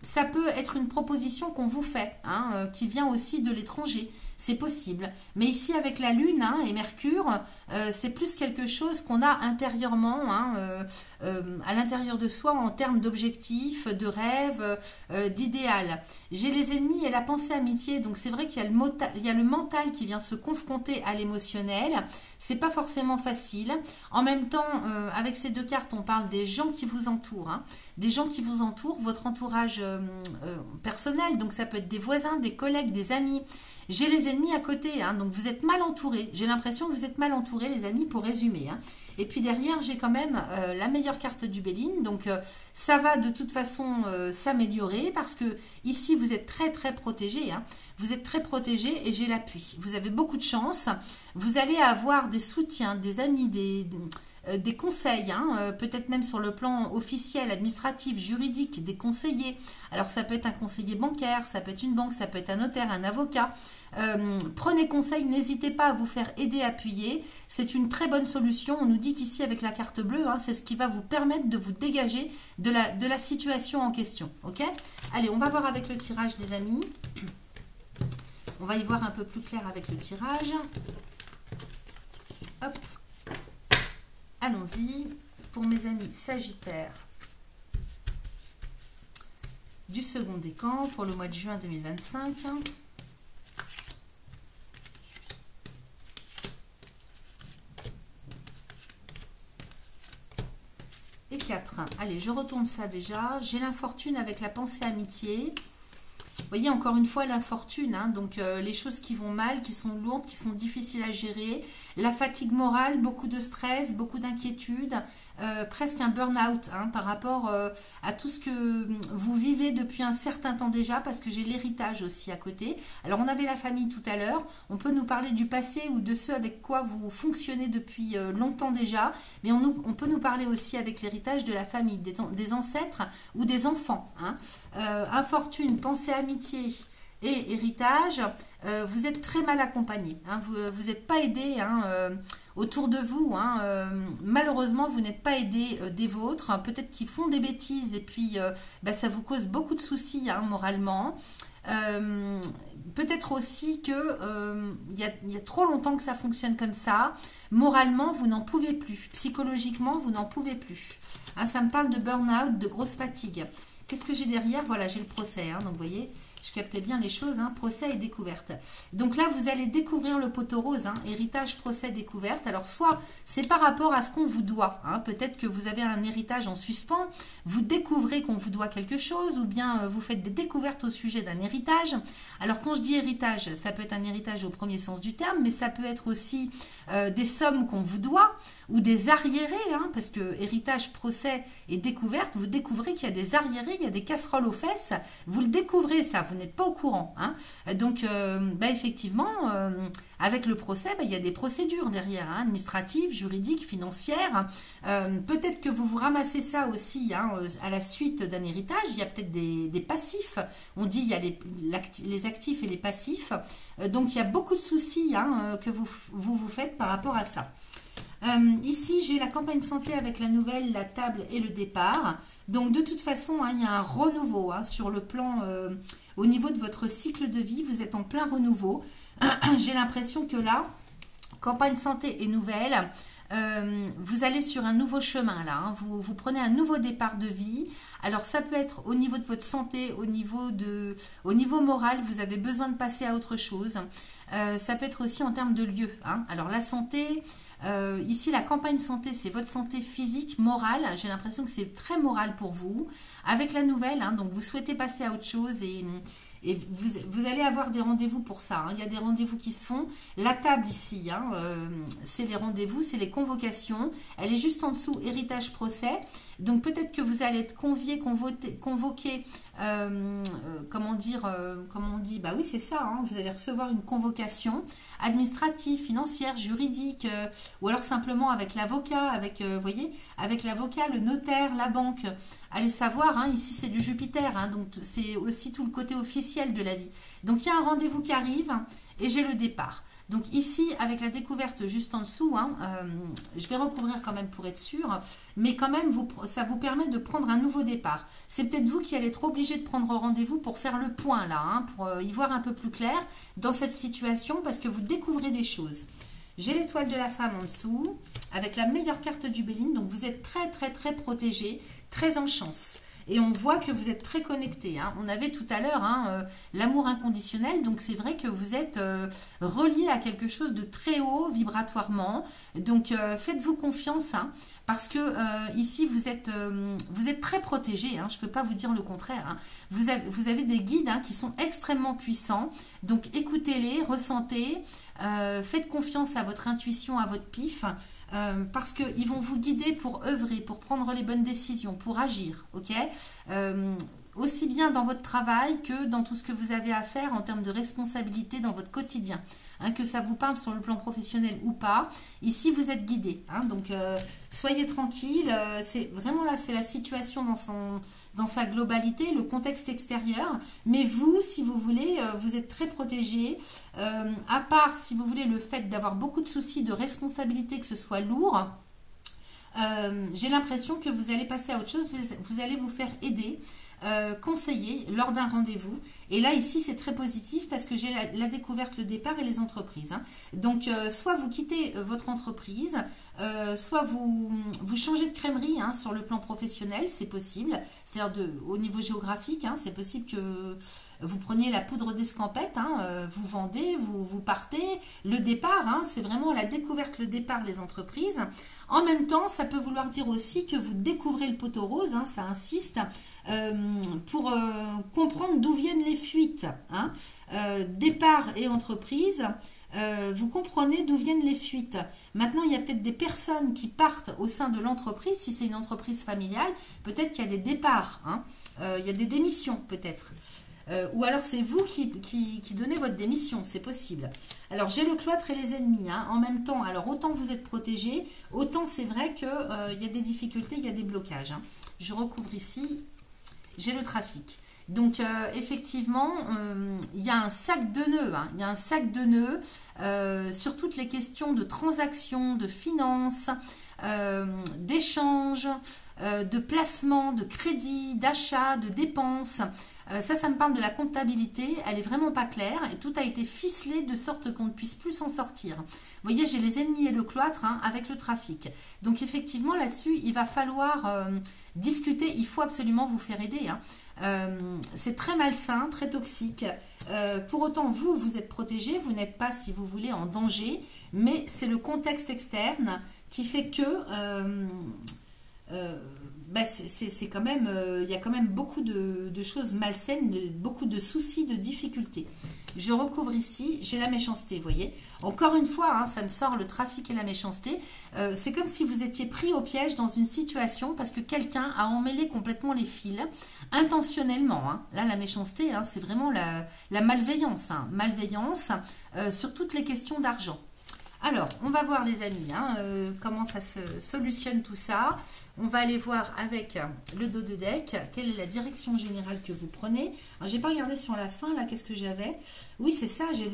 Ça peut être une proposition qu'on vous fait, hein, qui vient aussi de l'étranger. C'est possible. Mais ici, avec la Lune, hein, et Mercure, c'est plus quelque chose qu'on a intérieurement, hein, à l'intérieur de soi, en termes d'objectifs, de rêves, d'idéal. J'ai les ennemis et la pensée amitié. Donc, c'est vrai qu'il y a le mental qui vient se confronter à l'émotionnel. C'est pas forcément facile. En même temps, avec ces deux cartes, on parle des gens qui vous entourent, hein, des gens qui vous entourent, votre entourage personnel. Donc, ça peut être des voisins, des collègues, des amis. J'ai les ennemis à côté, hein, donc vous êtes mal entourés. J'ai l'impression que vous êtes mal entourés, les amis, pour résumer, hein. Et puis derrière, j'ai quand même la meilleure carte du Béline. Donc, ça va de toute façon s'améliorer parce que ici, vous êtes très, très protégés, hein. Vous êtes très protégés et j'ai l'appui. Vous avez beaucoup de chance. Vous allez avoir des soutiens, des amis, des conseils, hein, peut-être même sur le plan officiel, administratif, juridique, des conseillers. Alors ça peut être un conseiller bancaire, ça peut être une banque, ça peut être un notaire, un avocat. Prenez conseil, n'hésitez pas à vous faire aider, appuyer. C'est une très bonne solution. On nous dit qu'ici avec la carte bleue, hein, c'est ce qui va vous permettre de vous dégager de la situation en question. Ok ? Allez, on va voir avec le tirage, les amis. On va y voir un peu plus clair avec le tirage. Hop. Allons-y, pour mes amis Sagittaires du second décan pour le mois de juin 2025. Et 4. Allez, je retourne ça déjà. J'ai l'infortune avec la pensée amitié. Vous voyez, encore une fois, l'infortune, hein, donc les choses qui vont mal, qui sont lourdes, qui sont difficiles à gérer, la fatigue morale, beaucoup de stress, beaucoup d'inquiétude, presque un burn-out, hein, par rapport à tout ce que vous vivez depuis un certain temps déjà, parce que j'ai l'héritage aussi à côté. Alors, on avait la famille tout à l'heure, on peut nous parler du passé ou de ceux avec quoi vous fonctionnez depuis longtemps déjà, mais on peut nous parler aussi avec l'héritage de la famille, des ancêtres ou des enfants, hein. Infortune, pensée amitié et héritage, vous êtes très mal accompagné, hein, vous n'êtes pas aidé, hein, autour de vous, hein, malheureusement vous n'êtes pas aidé des vôtres, hein, peut-être qu'ils font des bêtises et puis ça vous cause beaucoup de soucis, hein, moralement. Peut-être aussi que il y a trop longtemps que ça fonctionne comme ça. Moralement, vous n'en pouvez plus. Psychologiquement, vous n'en pouvez plus. Hein, ça me parle de burn-out, de grosse fatigue. Qu'est-ce que j'ai derrière? Voilà, j'ai le procès. Hein, donc, vous voyez, Je captais bien les choses, hein, procès et découverte. Donc là, vous allez découvrir le poteau rose, hein, héritage, procès, découverte. Alors, soit c'est par rapport à ce qu'on vous doit. Hein, peut-être que vous avez un héritage en suspens, vous découvrez qu'on vous doit quelque chose, ou bien vous faites des découvertes au sujet d'un héritage. Alors, quand je dis héritage, ça peut être un héritage au premier sens du terme, mais ça peut être aussi des sommes qu'on vous doit, ou des arriérés, hein, parce que héritage, procès et découverte, vous découvrez qu'il y a des arriérés, il y a des casseroles aux fesses, vous le découvrez ça, vous n'êtes pas au courant. Hein. Donc, effectivement, avec le procès, il y a des procédures derrière, hein, administratives, juridiques, financières. Peut-être que vous vous ramassez ça aussi hein, à la suite d'un héritage. Il y a peut-être des passifs. On dit il y a les actifs et les passifs. Donc, il y a beaucoup de soucis hein, que vous faites par rapport à ça. Ici, j'ai la campagne santé avec la nouvelle, la table et le départ. Donc, de toute façon, hein, il y a un renouveau hein, sur le plan, au niveau de votre cycle de vie. Vous êtes en plein renouveau. J'ai l'impression que là, campagne santé et nouvelle, vous allez sur un nouveau chemin là. Hein. Vous prenez un nouveau départ de vie. Alors, ça peut être au niveau de votre santé, au niveau moral, vous avez besoin de passer à autre chose. Ça peut être aussi en termes de lieu. Hein. Alors, la santé... ici, la campagne santé, c'est votre santé physique, morale. J'ai l'impression que c'est très moral pour vous. Avec la nouvelle, hein, donc vous souhaitez passer à autre chose et vous allez avoir des rendez-vous pour ça. Hein. Il y a des rendez-vous qui se font. La table ici, hein, c'est les rendez-vous, c'est les convocations. Elle est juste en dessous, héritage, procès. Donc peut-être que vous allez être convoqué, comment on dit, bah oui c'est ça, hein, vous allez recevoir une convocation administrative, financière, juridique, ou alors simplement avec l'avocat, voyez, avec l'avocat, le notaire, la banque. Allez savoir, hein, ici c'est du Jupiter, hein, donc c'est aussi tout le côté officiel de la vie. Donc il y a un rendez-vous qui arrive et j'ai le départ. Donc ici, avec la découverte juste en dessous, hein, je vais recouvrir quand même pour être sûr, mais quand même, ça vous permet de prendre un nouveau départ. C'est peut-être vous qui allez être obligé de prendre rendez-vous pour faire le point là, hein, pour y voir un peu plus clair dans cette situation, parce que vous découvrez des choses. J'ai l'étoile de la femme en dessous, avec la meilleure carte du Béline, donc vous êtes très très très protégé, très en chance. Et on voit que vous êtes très connecté. Hein. On avait tout à l'heure hein, l'amour inconditionnel. Donc, c'est vrai que vous êtes relié à quelque chose de très haut vibratoirement. Donc, faites-vous confiance. Hein, parce que ici, vous êtes très protégé. Hein, je ne peux pas vous dire le contraire. Hein. Vous avez des guides hein, qui sont extrêmement puissants. Donc, écoutez-les, ressentez. Faites confiance à votre intuition, à votre pif. Parce qu'ils vont vous guider pour œuvrer, pour prendre les bonnes décisions, pour agir, ok, aussi bien dans votre travail que dans tout ce que vous avez à faire en termes de responsabilité dans votre quotidien, hein, que ça vous parle sur le plan professionnel ou pas, ici vous êtes guidé, hein, donc soyez tranquille, c'est vraiment là, c'est la situation dans sa globalité, le contexte extérieur, mais vous, si vous voulez, vous êtes très protégé, à part, si vous voulez, le fait d'avoir beaucoup de soucis de responsabilité, que ce soit lourd, j'ai l'impression que vous allez passer à autre chose, vous allez vous faire aider, conseiller lors d'un rendez-vous. Et là, ici, c'est très positif parce que j'ai la découverte, le départ et les entreprises. Hein. Donc, soit vous quittez votre entreprise, soit vous changez de crèmerie hein, sur le plan professionnel, c'est possible. C'est-à-dire au niveau géographique, hein, c'est possible que vous preniez la poudre d'escampette, hein, vous vendez, vous partez. Le départ, hein, c'est vraiment la découverte, le départ, les entreprises. En même temps, ça peut vouloir dire aussi que vous découvrez le poteau rose, hein, ça insiste, pour comprendre d'où viennent les fuites. Hein. Départ et entreprise, vous comprenez d'où viennent les fuites. Maintenant, il y a peut-être des personnes qui partent au sein de l'entreprise. Si c'est une entreprise familiale, peut-être qu'il y a des départs, hein. Il y a des démissions peut-être. Ou alors c'est vous qui donnez votre démission, c'est possible. Alors j'ai le cloître et les ennemis hein, en même temps. Alors autant vous êtes protégé, autant c'est vrai qu'il y a des difficultés, il y a des blocages. Hein. Je recouvre ici, j'ai le trafic. Donc effectivement, il y a un sac de nœuds. Hein. Il y a un sac de nœuds sur toutes les questions de transactions, de finances, d'échanges, de placement, de crédit, d'achat, de dépenses. Ça me parle de la comptabilité. Elle est vraiment pas claire et tout a été ficelé de sorte qu'on ne puisse plus s'en sortir. Vous voyez, j'ai les ennemis et le cloître hein, avec le trafic. Donc effectivement, là-dessus, il va falloir discuter. Il faut absolument vous faire aider. Hein. C'est très malsain, très toxique. Pour autant, vous êtes protégé. Vous n'êtes pas, si vous voulez, en danger. Mais c'est le contexte externe qui fait que... c'est quand même, il y a quand même beaucoup de choses malsaines, beaucoup de soucis, de difficultés. Je recouvre ici, j'ai la méchanceté, vous voyez. Encore une fois, hein, ça me sort le trafic et la méchanceté. C'est comme si vous étiez pris au piège dans une situation parce que quelqu'un a emmêlé complètement les fils, intentionnellement. Hein. Là, la méchanceté, hein, c'est vraiment la malveillance. Hein. Malveillance sur toutes les questions d'argent. Alors, on va voir les amis, hein, comment ça se solutionne tout ça. On va aller voir avec le dos de deck, quelle est la direction générale que vous prenez. Alors, j'ai pas regardé sur la fin, là, qu'est-ce que j'avais? Oui, c'est ça, j'ai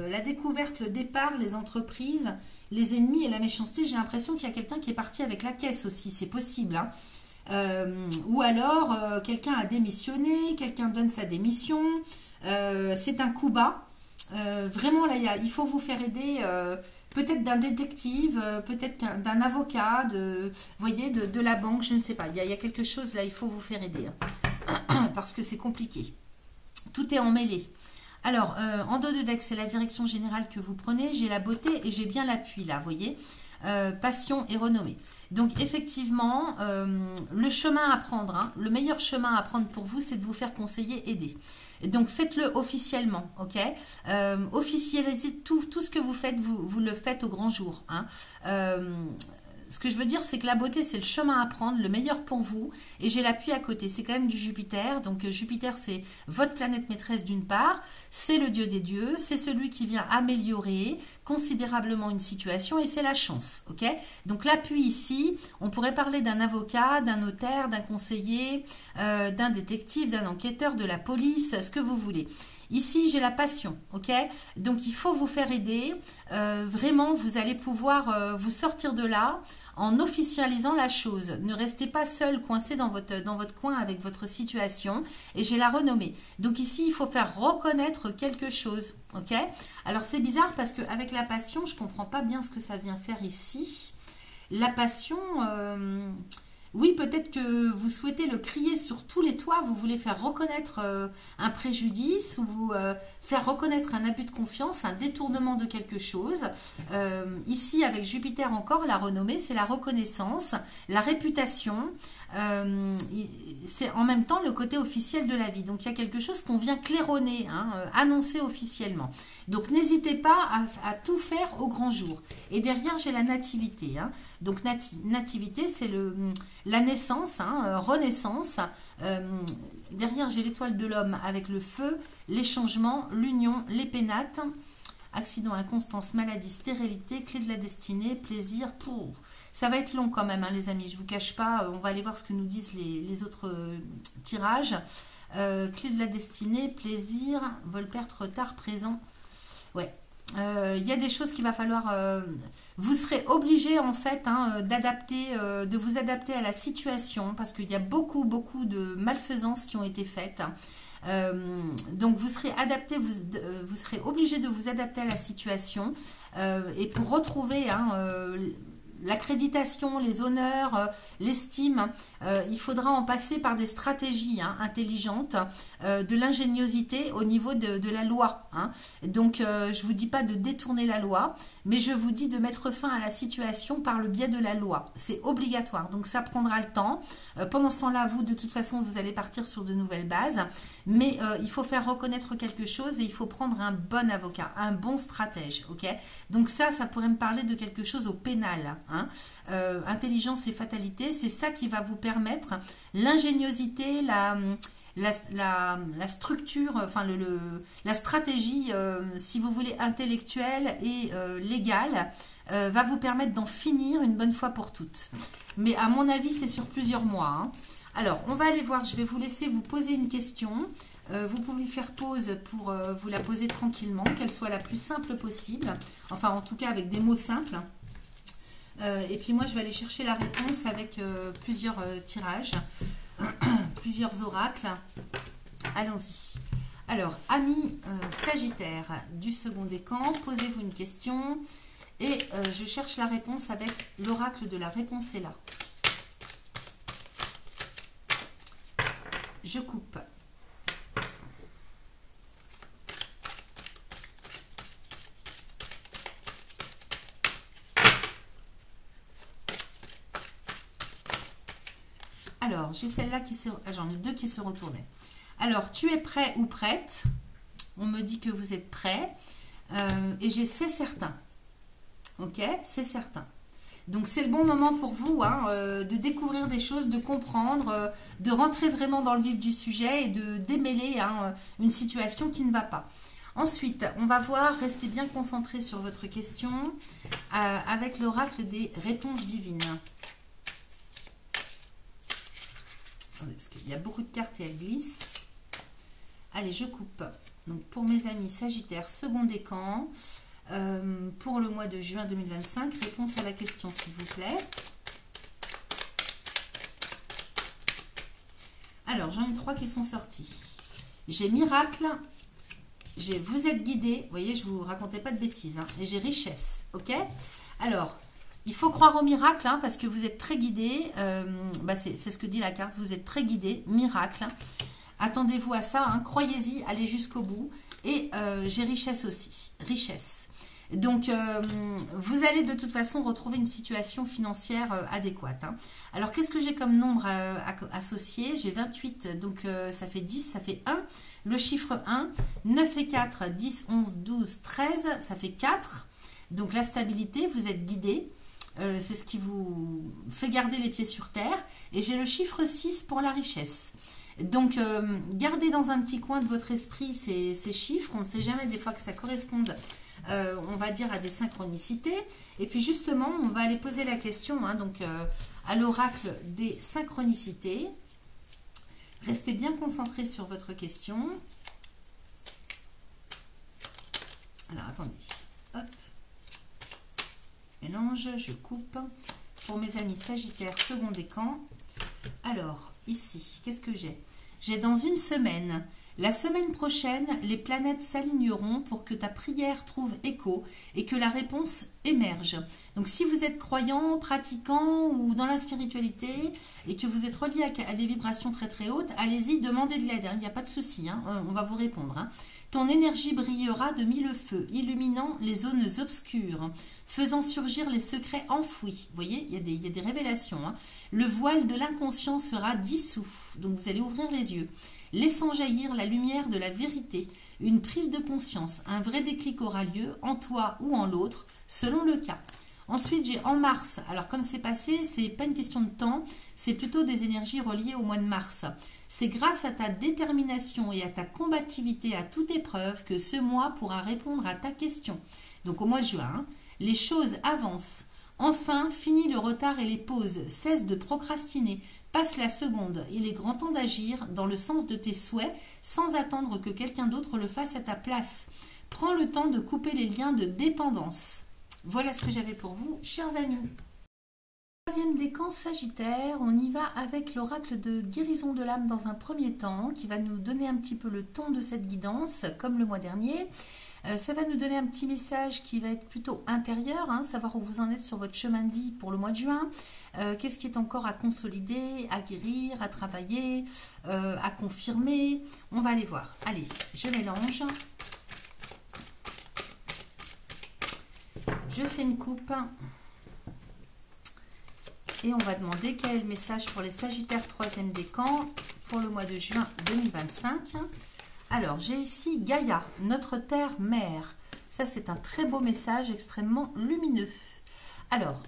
la découverte, le départ, les entreprises, les ennemis et la méchanceté. J'ai l'impression qu'il y a quelqu'un qui est parti avec la caisse aussi, c'est possible. Hein. Ou alors, quelqu'un a démissionné, quelqu'un donne sa démission. C'est un coup bas. Vraiment, là, il faut vous faire aider... peut-être d'un détective, peut-être d'un avocat, voyez, de la banque, je ne sais pas. Il y a quelque chose là, il faut vous faire aider. Hein, parce que c'est compliqué. Tout est emmêlé. Alors, en dos de deck, c'est la direction générale que vous prenez. J'ai la beauté et j'ai bien l'appui là, vous voyez. Passion et renommée. Donc effectivement, le chemin à prendre, hein, le meilleur chemin à prendre pour vous, c'est de vous faire conseiller, aider. Et donc faites-le officiellement, ok. Officialisez tout ce que vous faites, vous le faites au grand jour. Hein. Ce que je veux dire, c'est que la beauté, c'est le chemin à prendre, le meilleur pour vous. Et j'ai l'appui à côté. C'est quand même du Jupiter. Donc Jupiter, c'est votre planète maîtresse d'une part. C'est le dieu des dieux. C'est celui qui vient améliorer considérablement une situation. Et c'est la chance. Ok. Donc l'appui ici, on pourrait parler d'un avocat, d'un notaire, d'un conseiller, d'un détective, d'un enquêteur, de la police, ce que vous voulez. Ici, j'ai la passion, ok? Donc, il faut vous faire aider. Vraiment, vous allez pouvoir vous sortir de là en officialisant la chose. Ne restez pas seul, coincé dans votre coin avec votre situation. Et j'ai la renommée. Donc, ici, il faut faire reconnaître quelque chose, ok? Alors, c'est bizarre parce qu'avec la passion, je ne comprends pas bien ce que ça vient faire ici. La passion... oui, peut-être que vous souhaitez le crier sur tous les toits, vous voulez faire reconnaître un préjudice ou vous faire reconnaître un abus de confiance, un détournement de quelque chose. Ici, avec Jupiter encore, la renommée, c'est la reconnaissance, la réputation. C'est en même temps le côté officiel de la vie. Donc, il y a quelque chose qu'on vient claironner, hein, annoncer officiellement. Donc, n'hésitez pas à tout faire au grand jour. Et derrière, j'ai la nativité. Hein. Donc, nativité, c'est la naissance, hein, renaissance. Derrière, j'ai l'étoile de l'homme avec le feu, les changements, l'union, les pénates, accident, inconstance, maladie, stérilité, clé de la destinée, plaisir. Ça va être long quand même, hein, les amis, je ne vous cache pas. On va aller voir ce que nous disent les autres tirages. Clé de la destinée, plaisir, vol-perte, retard, présent. Ouais. Il y a des choses qu'il va falloir... vous serez obligé en fait hein, de vous adapter à la situation parce qu'il y a beaucoup de malfaisances qui ont été faites. Donc vous serez vous serez obligé de vous adapter à la situation et pour retrouver hein, l'accréditation, les honneurs, l'estime, il faudra en passer par des stratégies hein, intelligentes, de l'ingéniosité au niveau de la loi. Hein. Donc, je ne vous dis pas de détourner la loi, mais je vous dis de mettre fin à la situation par le biais de la loi. C'est obligatoire, donc ça prendra le temps. Pendant ce temps-là, vous, de toute façon, vous allez partir sur de nouvelles bases, mais il faut faire reconnaître quelque chose et il faut prendre un bon avocat, un bon stratège. Ok. Donc ça pourrait me parler de quelque chose au pénal. Hein. Intelligence et fatalité, c'est ça qui va vous permettre l'ingéniosité, la structure, enfin la stratégie, si vous voulez, intellectuelle et légale, va vous permettre d'en finir une bonne fois pour toutes. Mais à mon avis, c'est sur plusieurs mois. Hein. Alors, on va aller voir, je vais vous laisser vous poser une question. Vous pouvez faire pause pour vous la poser tranquillement, qu'elle soit la plus simple possible. Enfin, en tout cas, avec des mots simples. Et puis moi, je vais aller chercher la réponse avec plusieurs tirages, plusieurs oracles. Allons-y. Alors, amis Sagittaire du second décan, posez-vous une question et je cherche la réponse avec l'oracle de la réponse est là. Je coupe. Alors, j'ai celle-là qui s'est... J'en ai deux qui se retournaient. Alors, tu es prêt ou prête? On me dit que vous êtes prêt. Et j'ai c'est certain. Ok? C'est certain. Donc, c'est le bon moment pour vous de découvrir des choses, de comprendre, de rentrer vraiment dans le vif du sujet et de démêler une situation qui ne va pas. Ensuite, on va voir, restez bien concentrés sur votre question avec l'oracle des réponses divines. Parce qu'il y a beaucoup de cartes et elles glissent. Allez, je coupe. Donc, pour mes amis Sagittaire, second décan, pour le mois de juin 2025, réponse à la question, s'il vous plaît. Alors, j'en ai trois qui sont sortis. J'ai miracle, j'ai vous êtes guidé, vous voyez, je ne vous racontais pas de bêtises, et j'ai richesse, ok? Alors, il faut croire au miracle, parce que vous êtes très guidé. C'est ce que dit la carte. Vous êtes très guidé. Miracle. Attendez-vous à ça. Croyez-y. Allez jusqu'au bout. Et j'ai richesse aussi. Richesse. Donc, vous allez de toute façon retrouver une situation financière adéquate. Alors, qu'est-ce que j'ai comme nombre associé? J'ai 28. Donc, ça fait 10. Ça fait 1. Le chiffre 1. 9 et 4. 10, 11, 12, 13. Ça fait 4. Donc, la stabilité. Vous êtes guidé. C'est ce qui vous fait garder les pieds sur terre. Et j'ai le chiffre 6 pour la richesse. Donc, gardez dans un petit coin de votre esprit ces chiffres. On ne sait jamais des fois que ça corresponde, on va dire, à des synchronicités. Et puis, justement, on va aller poser la question à l'oracle des synchronicités. Restez bien concentrés sur votre question. Alors, attendez. Hop. Mélange, je coupe. Pour mes amis Sagittaire, second décan. Alors, ici, qu'est-ce que j'ai? J'ai dans une semaine. La semaine prochaine, les planètes s'aligneront pour que ta prière trouve écho et que la réponse émerge. Donc, si vous êtes croyant, pratiquant ou dans la spiritualité et que vous êtes relié à des vibrations très très hautes, allez-y, demandez de l'aide. Il n'y a pas de souci, on va vous répondre. Ton énergie brillera de mille feux, illuminant les zones obscures, faisant surgir les secrets enfouis. Vous voyez, il y a des révélations. Le voile de l'inconscient sera dissous. Donc, vous allez ouvrir les yeux. Laissant jaillir la lumière de la vérité, une prise de conscience, un vrai déclic aura lieu en toi ou en l'autre, selon le cas. Ensuite, j'ai en mars. Alors, comme c'est passé, c'est pas une question de temps, c'est plutôt des énergies reliées au mois de mars. C'est grâce à ta détermination et à ta combativité à toute épreuve que ce mois pourra répondre à ta question. Donc, au mois de juin, les choses avancent. Enfin, fini le retard et les pauses. Cesse de procrastiner. Passe la seconde. Il est grand temps d'agir dans le sens de tes souhaits sans attendre que quelqu'un d'autre le fasse à ta place. Prends le temps de couper les liens de dépendance. Voilà ce que j'avais pour vous, chers amis. Troisième décan Sagittaire, on y va avec l'oracle de guérison de l'âme dans un premier temps, qui va nous donner un petit peu le ton de cette guidance, comme le mois dernier. Ça va nous donner un petit message qui va être plutôt intérieur, savoir où vous en êtes sur votre chemin de vie pour le mois de juin. Qu'est-ce qui est encore à consolider, à guérir, à travailler, à confirmer. On va aller voir. Allez, je mélange. Je fais une coupe. Et on va demander quel est le message pour les Sagittaires troisième décan pour le mois de juin 2025. Alors, j'ai ici Gaïa, notre terre-mère. Ça, c'est un très beau message, extrêmement lumineux. Alors,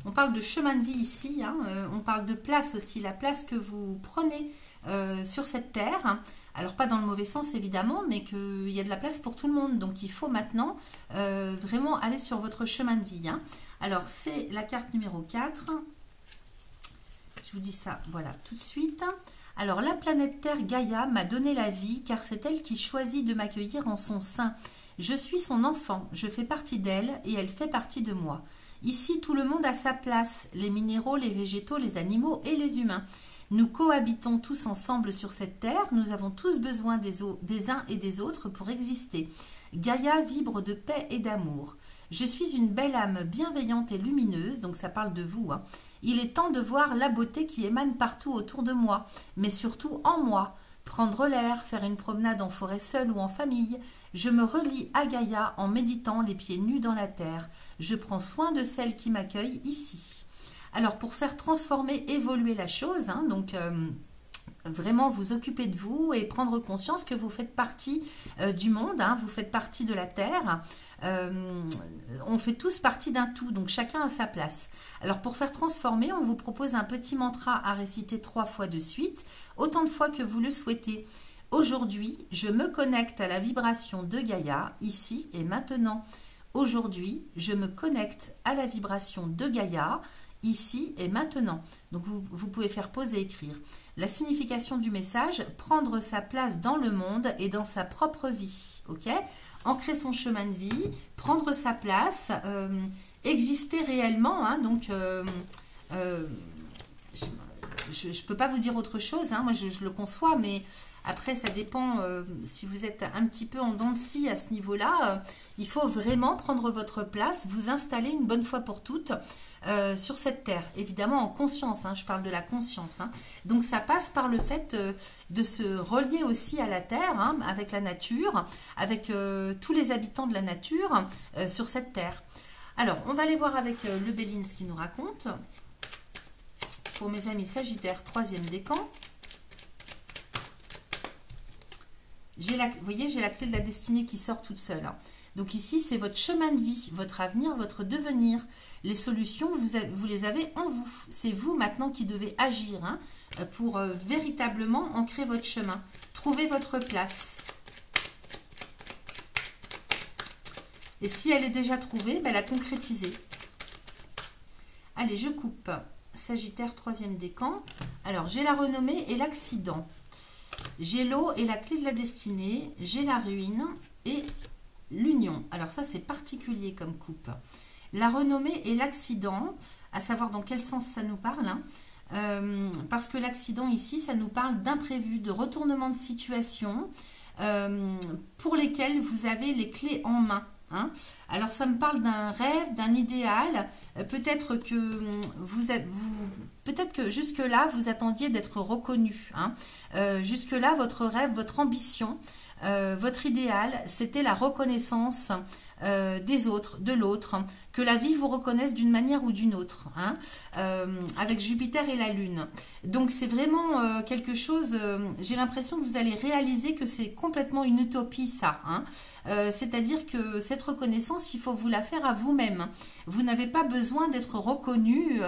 on parle de chemin de vie ici. On parle de place aussi, la place que vous prenez sur cette terre. Alors, pas dans le mauvais sens, évidemment, mais qu'il y a de la place pour tout le monde. Donc, il faut maintenant vraiment aller sur votre chemin de vie. Alors, c'est la carte numéro 4. Je vous dis ça, voilà, tout de suite. Alors, la planète Terre Gaïa m'a donné la vie, car c'est elle qui choisit de m'accueillir en son sein. Je suis son enfant, je fais partie d'elle et elle fait partie de moi. Ici, tout le monde a sa place, les minéraux, les végétaux, les animaux et les humains. Nous cohabitons tous ensemble sur cette terre. Nous avons tous besoin des uns et des autres pour exister. Gaïa vibre de paix et d'amour. Je suis une belle âme bienveillante et lumineuse, donc ça parle de vous. Hein. Il est temps de voir la beauté qui émane partout autour de moi, mais surtout en moi. Prendre l'air, faire une promenade en forêt seule ou en famille. Je me relie à Gaïa en méditant les pieds nus dans la terre. Je prends soin de celle qui m'accueille ici. Alors pour faire transformer, évoluer la chose, hein, donc vraiment vous occuper de vous et prendre conscience que vous faites partie du monde, hein, vous faites partie de la terre. On fait tous partie d'un tout, donc chacun a sa place. Alors pour faire transformer, on vous propose un petit mantra à réciter 3 fois de suite, autant de fois que vous le souhaitez. Aujourd'hui, je me connecte à la vibration de Gaïa, ici et maintenant. Aujourd'hui, je me connecte à la vibration de Gaïa, ici et maintenant. Donc vous pouvez faire pause et écrire. La signification du message, prendre sa place dans le monde et dans sa propre vie. Ok ? Ancrer son chemin de vie, prendre sa place, exister réellement. Hein, donc je ne peux pas vous dire autre chose. Hein, moi je le conçois, mais après ça dépend si vous êtes un petit peu en dents de scie à ce niveau-là. Il faut vraiment prendre votre place, vous installer une bonne fois pour toutes sur cette terre. Évidemment en conscience, hein, je parle de la conscience. Hein. Donc ça passe par le fait de se relier aussi à la terre, hein, avec la nature, avec tous les habitants de la nature sur cette terre. Alors on va aller voir avec le Béline ce qu'il nous raconte. Pour mes amis Sagittaires, 3e décan. Vous voyez, j'ai la clé de la destinée qui sort toute seule. Hein. Donc ici, c'est votre chemin de vie, votre avenir, votre devenir. Les solutions, vous les avez en vous. C'est vous maintenant qui devez agir, hein, pour véritablement ancrer votre chemin. Trouver votre place. Et si elle est déjà trouvée, ben, la concrétiser. Allez, je coupe. Sagittaire, 3e décan. Alors, j'ai la renommée et l'accident. J'ai l'eau et la clé de la destinée. J'ai la ruine et l'union. Alors ça, c'est particulier comme coupe. La renommée et l'accident, à savoir dans quel sens ça nous parle. Hein, parce que l'accident ici, ça nous parle d'imprévu, de retournement de situation pour lesquels vous avez les clés en main. Hein. Alors ça me parle d'un rêve, d'un idéal, peut-être que jusque-là vous attendiez d'être reconnu, hein. Jusque-là votre rêve, votre ambition, votre idéal, c'était la reconnaissance des autres, de l'autre, que la vie vous reconnaisse d'une manière ou d'une autre, hein, avec Jupiter et la Lune. Donc c'est vraiment quelque chose, j'ai l'impression que vous allez réaliser que c'est complètement une utopie ça, hein. C'est-à-dire que cette reconnaissance, il faut vous la faire à vous-même. Vous n'avez pas besoin d'être reconnu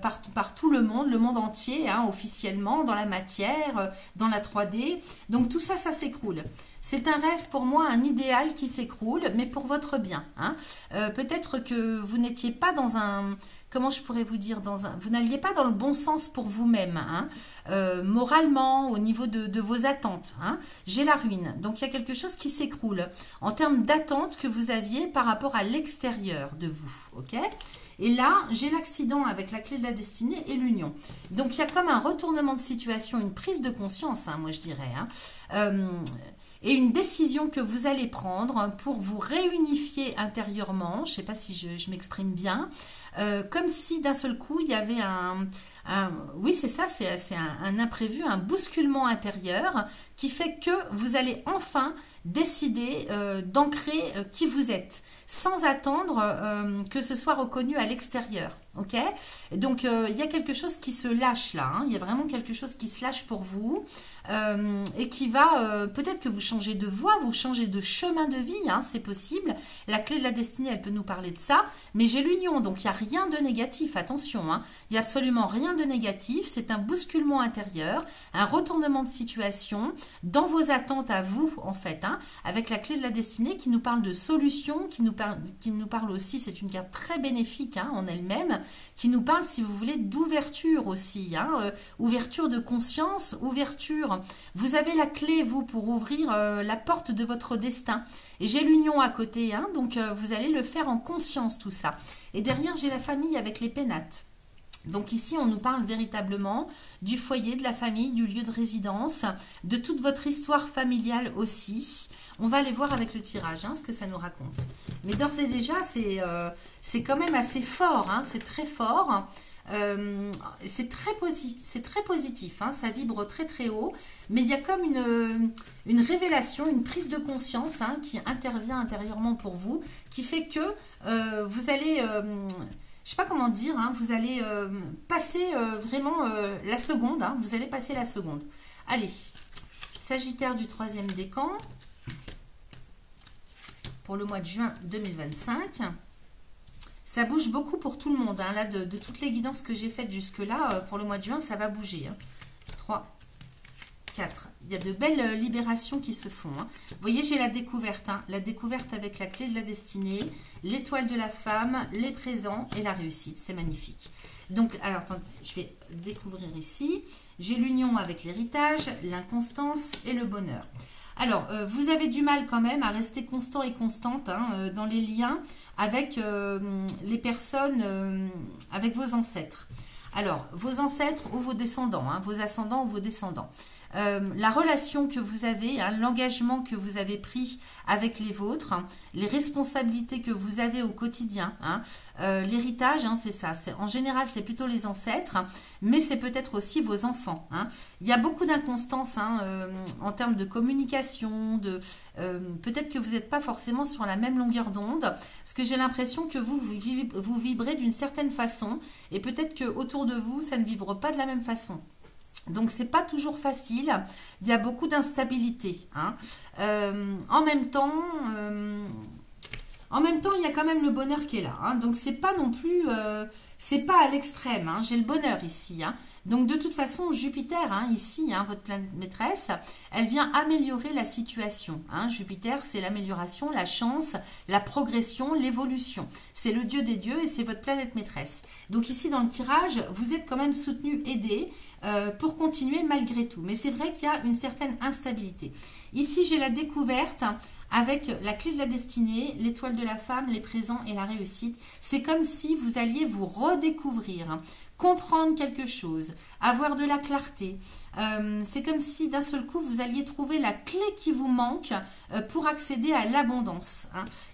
par tout le monde entier, hein, officiellement, dans la matière, dans la 3D. Donc tout ça, ça s'écroule. C'est un rêve pour moi, un idéal qui s'écroule, mais pour votre bien. Hein. Peut-être que vous n'étiez pas dans un... Comment je pourrais vous dire, vous n'alliez pas dans le bon sens pour vous-même, hein, moralement, au niveau de vos attentes. Hein. J'ai la ruine, donc il y a quelque chose qui s'écroule en termes d'attente que vous aviez par rapport à l'extérieur de vous. Ok ? Et là, j'ai l'accident avec la clé de la destinée et l'union. Donc il y a comme un retournement de situation, une prise de conscience, hein, moi je dirais. Hein. Et une décision que vous allez prendre pour vous réunifier intérieurement, je ne sais pas si je m'exprime bien, comme si d'un seul coup il y avait oui c'est ça, c'est un imprévu, un bousculement intérieur qui fait que vous allez enfin décider d'ancrer qui vous êtes, sans attendre que ce soit reconnu à l'extérieur. Ok ? Donc il y a quelque chose qui se lâche là, hein. Il y a vraiment quelque chose qui se lâche pour vous et qui va, peut-être que vous changez de voie, vous changez de chemin de vie, hein, c'est possible. La clé de la destinée, elle peut nous parler de ça, mais j'ai l'union, donc il n'y a rien de négatif, attention, hein. Il n'y a absolument rien de négatif, c'est un bousculement intérieur, un retournement de situation dans vos attentes à vous en fait, hein, avec la clé de la destinée qui nous parle de solution, qui nous parle aussi, c'est une carte très bénéfique, hein, en elle-même, qui nous parle, si vous voulez, d'ouverture aussi, hein, ouverture de conscience, ouverture. Vous avez la clé, vous, pour ouvrir la porte de votre destin. Et j'ai l'union à côté, hein, donc vous allez le faire en conscience, tout ça. Et derrière, j'ai la famille avec les pénates. Donc ici, on nous parle véritablement du foyer, de la famille, du lieu de résidence, de toute votre histoire familiale aussi. On va aller voir avec le tirage ce que ça nous raconte. Mais d'ores et déjà, c'est quand même assez fort, c'est très fort. C'est très positif, ça vibre très très haut. Mais il y a comme une révélation, une prise de conscience qui intervient intérieurement pour vous, qui fait que vous allez... je sais pas comment dire, vous allez passer vraiment la seconde, vous allez passer la seconde. Allez, Sagittaire du 3e décan, pour le mois de juin 2025. Ça bouge beaucoup pour tout le monde, là, de toutes les guidances que j'ai faites jusque-là, pour le mois de juin, ça va bouger. 3, 4. Il y a de belles libérations qui se font. Vous voyez, j'ai la découverte. La découverte avec la clé de la destinée, l'étoile de la femme, les présents et la réussite. C'est magnifique. Donc, alors, attendez, je vais découvrir ici. J'ai l'union avec l'héritage, l'inconstance et le bonheur. Alors, vous avez du mal quand même à rester constant et constante dans les liens avec les personnes, avec vos ancêtres. Alors, vos ancêtres ou vos descendants, vos ascendants ou vos descendants. La relation que vous avez, l'engagement que vous avez pris avec les vôtres, les responsabilités que vous avez au quotidien, l'héritage, c'est ça. En général, c'est plutôt les ancêtres, mais c'est peut-être aussi vos enfants. Il y a beaucoup d'inconstance en termes de communication, peut-être que vous n'êtes pas forcément sur la même longueur d'onde, parce que j'ai l'impression que vous vibrez d'une certaine façon, et peut-être que autour de vous, ça ne vibre pas de la même façon. Donc, c'est pas toujours facile. Il y a beaucoup d'instabilité. En même temps, il y a quand même le bonheur qui est là. Donc, c'est pas non plus... c'est pas à l'extrême. J'ai le bonheur ici. Donc, de toute façon, Jupiter, ici, votre planète maîtresse, elle vient améliorer la situation. Jupiter, c'est l'amélioration, la chance, la progression, l'évolution. C'est le dieu des dieux et c'est votre planète maîtresse. Donc, ici, dans le tirage, vous êtes quand même soutenu, aidé pour continuer malgré tout. Mais c'est vrai qu'il y a une certaine instabilité. Ici, j'ai la découverte avec la clé de la destinée, l'étoile de la femme, les présents et la réussite. C'est comme si vous alliez vous redécouvrir, comprendre quelque chose, avoir de la clarté. C'est comme si d'un seul coup, vous alliez trouver la clé qui vous manque pour accéder à l'abondance.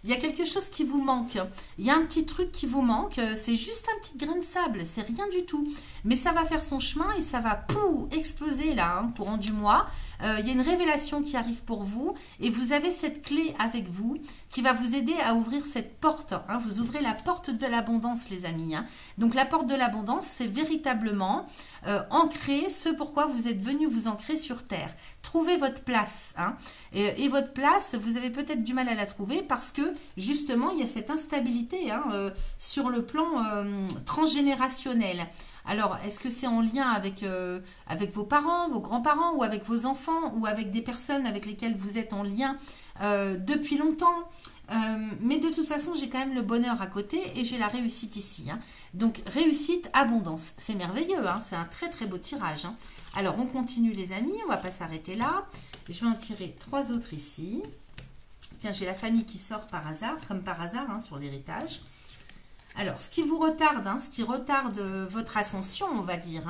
Il y a quelque chose qui vous manque. Il y a un petit truc qui vous manque. C'est juste un petit grain de sable. C'est rien du tout. Mais ça va faire son chemin et ça va exploser là, courant du mois. Il y a une révélation qui arrive pour vous et vous avez cette clé avec vous qui va vous aider à ouvrir cette porte. Vous ouvrez la porte de l'abondance, les amis. Donc, la porte de l'abondance, c'est véritablement ancrer ce pourquoi vous êtes venu vous ancrer sur Terre. Trouvez votre place. Et votre place, vous avez peut-être du mal à la trouver parce que, justement, il y a cette instabilité sur le plan transgénérationnel. Alors, est-ce que c'est en lien avec vos parents, vos grands-parents, ou avec vos enfants, ou avec des personnes avec lesquelles vous êtes en lien depuis longtemps? Mais de toute façon, j'ai quand même le bonheur à côté et j'ai la réussite ici. Donc, réussite, abondance. C'est merveilleux, c'est un très très beau tirage. Alors, on continue les amis, on ne va pas s'arrêter là. Je vais en tirer 3 autres ici. Tiens, j'ai la famille qui sort par hasard, comme par hasard, sur l'héritage. Alors, ce qui vous retarde, ce qui retarde votre ascension, on va dire,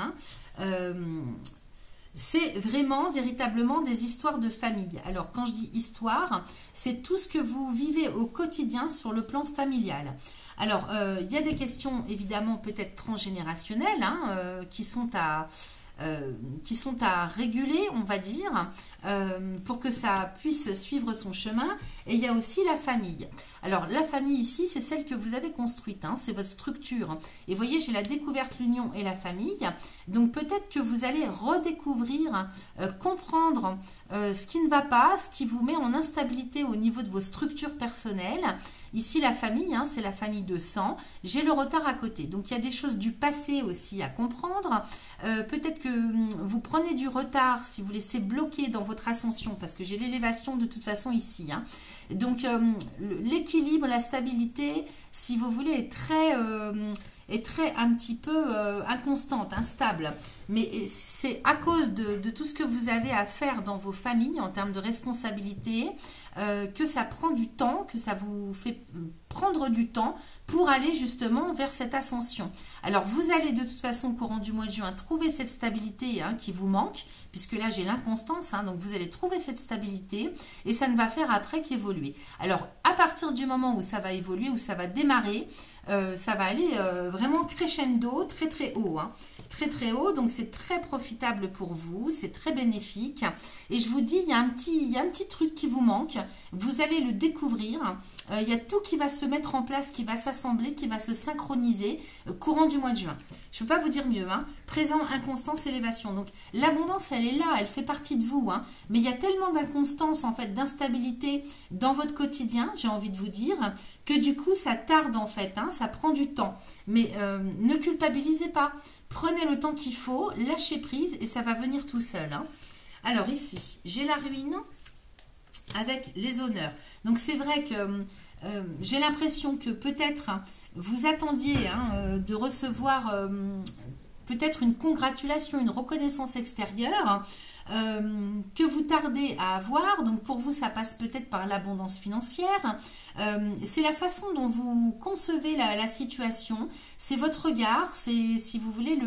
c'est vraiment, véritablement des histoires de famille. Alors, quand je dis histoire, c'est tout ce que vous vivez au quotidien sur le plan familial. Alors, il y a des questions, évidemment, peut-être transgénérationnelles, qui sont à réguler, on va dire, pour que ça puisse suivre son chemin. Et il y a aussi la famille. Alors, la famille ici, c'est celle que vous avez construite, c'est votre structure. Et vous voyez, j'ai la découverte, l'union et la famille. Donc, peut-être que vous allez redécouvrir, comprendre ce qui ne va pas, ce qui vous met en instabilité au niveau de vos structures personnelles. Ici, la famille, c'est la famille de sang. J'ai le retard à côté. Donc, il y a des choses du passé aussi à comprendre. Peut-être que vous prenez du retard si vous laissez bloquer dans votre ascension, parce que j'ai l'élévation de toute façon ici. Donc, l'équilibre, la stabilité, si vous voulez, est très un petit peu inconstante, instable. mais c'est à cause de tout ce que vous avez à faire dans vos familles en termes de responsabilité, que ça prend du temps, que ça vous fait prendre du temps pour aller justement vers cette ascension. Alors vous allez de toute façon au courant du mois de juin trouver cette stabilité qui vous manque, puisque là j'ai l'inconstance, donc vous allez trouver cette stabilité et ça ne va faire après qu'évoluer. Alors à partir du moment où ça va évoluer, où ça va démarrer, ça va aller vraiment crescendo, très très haut, très très haut, donc c'est très profitable pour vous, c'est très bénéfique. Et je vous dis, il y a un petit truc qui vous manque, vous allez le découvrir, il y a tout qui va se mettre en place, qui va s'assembler, qui va se synchroniser courant du mois de juin. Je ne peux pas vous dire mieux, présent, inconstance, élévation. Donc l'abondance, elle est là, elle fait partie de vous, mais il y a tellement d'inconstance, en fait, d'instabilité dans votre quotidien, j'ai envie de vous dire, que du coup, ça tarde en fait, ça prend du temps. Mais ne culpabilisez pas. Prenez le temps qu'il faut, lâchez prise et ça va venir tout seul. Alors ici, j'ai la ruine avec les honneurs. Donc c'est vrai que j'ai l'impression que peut-être vous attendiez de recevoir peut-être une congratulation, une reconnaissance extérieure que vous tardez à avoir. Donc pour vous, ça passe peut-être par l'abondance financière. C'est la façon dont vous concevez la situation. C'est votre regard. C'est, si vous voulez,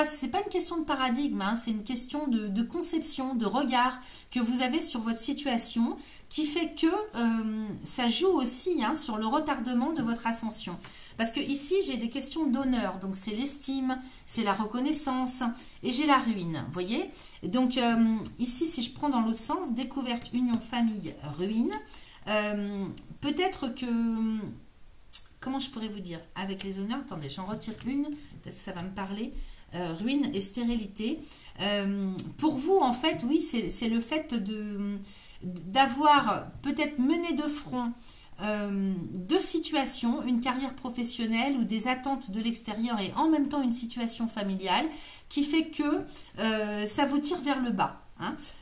c'est pas une question de paradigme, c'est une question de conception, de regard que vous avez sur votre situation qui fait que ça joue aussi sur le retardement de votre ascension. Parce que ici, j'ai des questions d'honneur, donc c'est l'estime, c'est la reconnaissance et j'ai la ruine, vous voyez. Donc ici, si je prends dans l'autre sens, découverte, union, famille, ruine, peut-être que... Comment je pourrais vous dire? Avec les honneurs, attendez, j'en retire une, peut-être que ça va me parler. Ruine et stérilité. Pour vous, en fait, oui, c'est le fait d'avoir peut-être mené de front deux situations, une carrière professionnelle ou des attentes de l'extérieur et en même temps une situation familiale qui fait que ça vous tire vers le bas.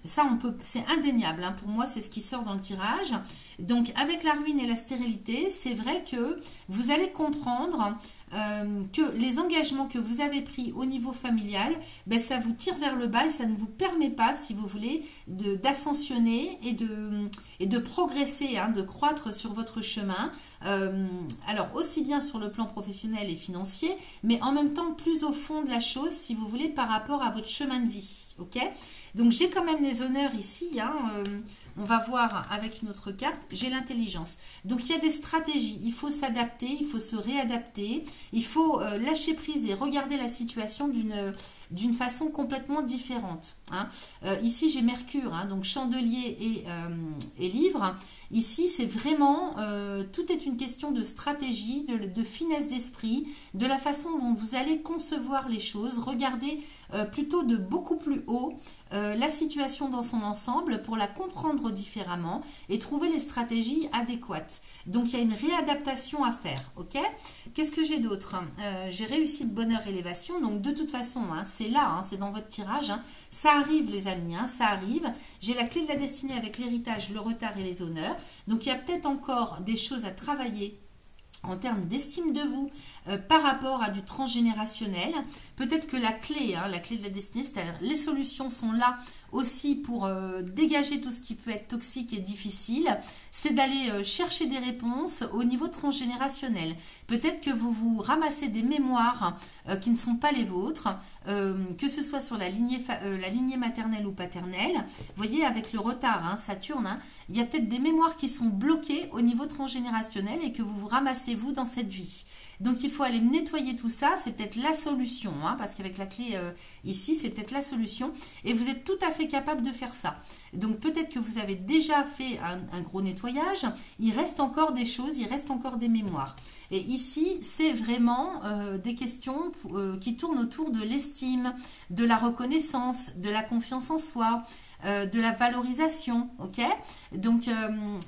Ça, c'est indéniable. Pour moi, c'est ce qui sort dans le tirage. Donc, avec la ruine et la stérilité, c'est vrai que vous allez comprendre que les engagements que vous avez pris au niveau familial, ça vous tire vers le bas et ça ne vous permet pas, si vous voulez, d'ascensionner et de progresser, de croître sur votre chemin. Alors, aussi bien sur le plan professionnel et financier, mais en même temps plus au fond de la chose, si vous voulez, par rapport à votre chemin de vie. Ok ? Donc, j'ai quand même les honneurs ici. On va voir avec une autre carte. J'ai l'intelligence. Donc, il y a des stratégies. Il faut s'adapter, il faut se réadapter. Il faut lâcher prise et regarder la situation d'une façon complètement différente. Ici, j'ai Mercure, donc chandelier et livre. Ici, c'est vraiment, tout est une question de stratégie, de finesse d'esprit, de la façon dont vous allez concevoir les choses. Regardez plutôt de beaucoup plus haut la situation dans son ensemble pour la comprendre différemment et trouver les stratégies adéquates. Donc, il y a une réadaptation à faire. Ok ? Qu'est-ce que j'ai d'autre ? J'ai réussi de bonheur, élévation. Donc, de toute façon, c'est là, c'est dans votre tirage. Ça arrive, les amis, ça arrive. J'ai la clé de la destinée avec l'héritage, le retard et les honneurs. Donc, il y a peut-être encore des choses à travailler en termes d'estime de vous par rapport à du transgénérationnel. Peut-être que la clé de la destinée, c'est-à-dire les solutions sont là aussi pour dégager tout ce qui peut être toxique et difficile, c'est d'aller chercher des réponses au niveau transgénérationnel. Peut-être que vous vous ramassez des mémoires qui ne sont pas les vôtres, que ce soit sur la lignée maternelle ou paternelle. Vous voyez, avec le retard, Saturne, il y a peut-être des mémoires qui sont bloquées au niveau transgénérationnel et que vous vous ramassez, vous, dans cette vie. Donc, il faut aller nettoyer tout ça. C'est peut-être la solution, parce qu'avec la clé ici, c'est peut-être la solution. Et vous êtes tout à fait capable de faire ça. Donc, peut-être que vous avez déjà fait un gros nettoyage. Il reste encore des choses, il reste encore des mémoires. Et ici, c'est vraiment des questions qui tournent autour de l'estime, de la reconnaissance, de la confiance en soi, de la valorisation, ok? Donc,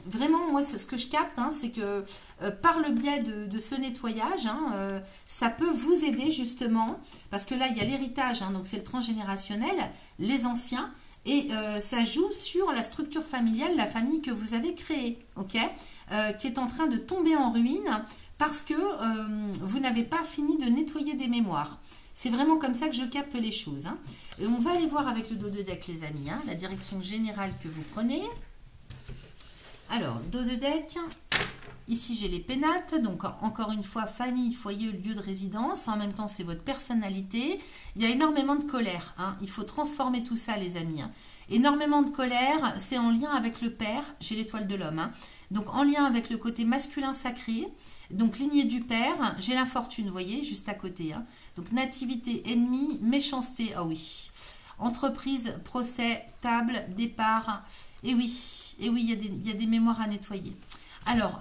vraiment, moi, ce que je capte, c'est que par le biais de ce nettoyage, ça peut vous aider justement, parce que là, il y a l'héritage, donc c'est le transgénérationnel, les anciens, et ça joue sur la structure familiale, la famille que vous avez créée, ok? Qui est en train de tomber en ruine parce que vous n'avez pas fini de nettoyer des mémoires. C'est vraiment comme ça que je capte les choses. Hein. Et on va aller voir avec le dos de deck, les amis, hein, la direction générale que vous prenez. Alors, dos de deck, ici j'ai les pénates, donc encore une fois, famille, foyer, lieu de résidence. En même temps, c'est votre personnalité. Il y a énormément de colère. Hein. Il faut transformer tout ça, les amis. Hein. Énormément de colère, c'est en lien avec le père, j'ai l'étoile de l'homme. Hein. Donc, en lien avec le côté masculin sacré. Donc, lignée du père, j'ai l'infortune, vous voyez, juste à côté. Hein. Donc, nativité, ennemi, méchanceté, ah oui. Entreprise, procès, table, départ. Et oui, il y a des mémoires à nettoyer. Alors,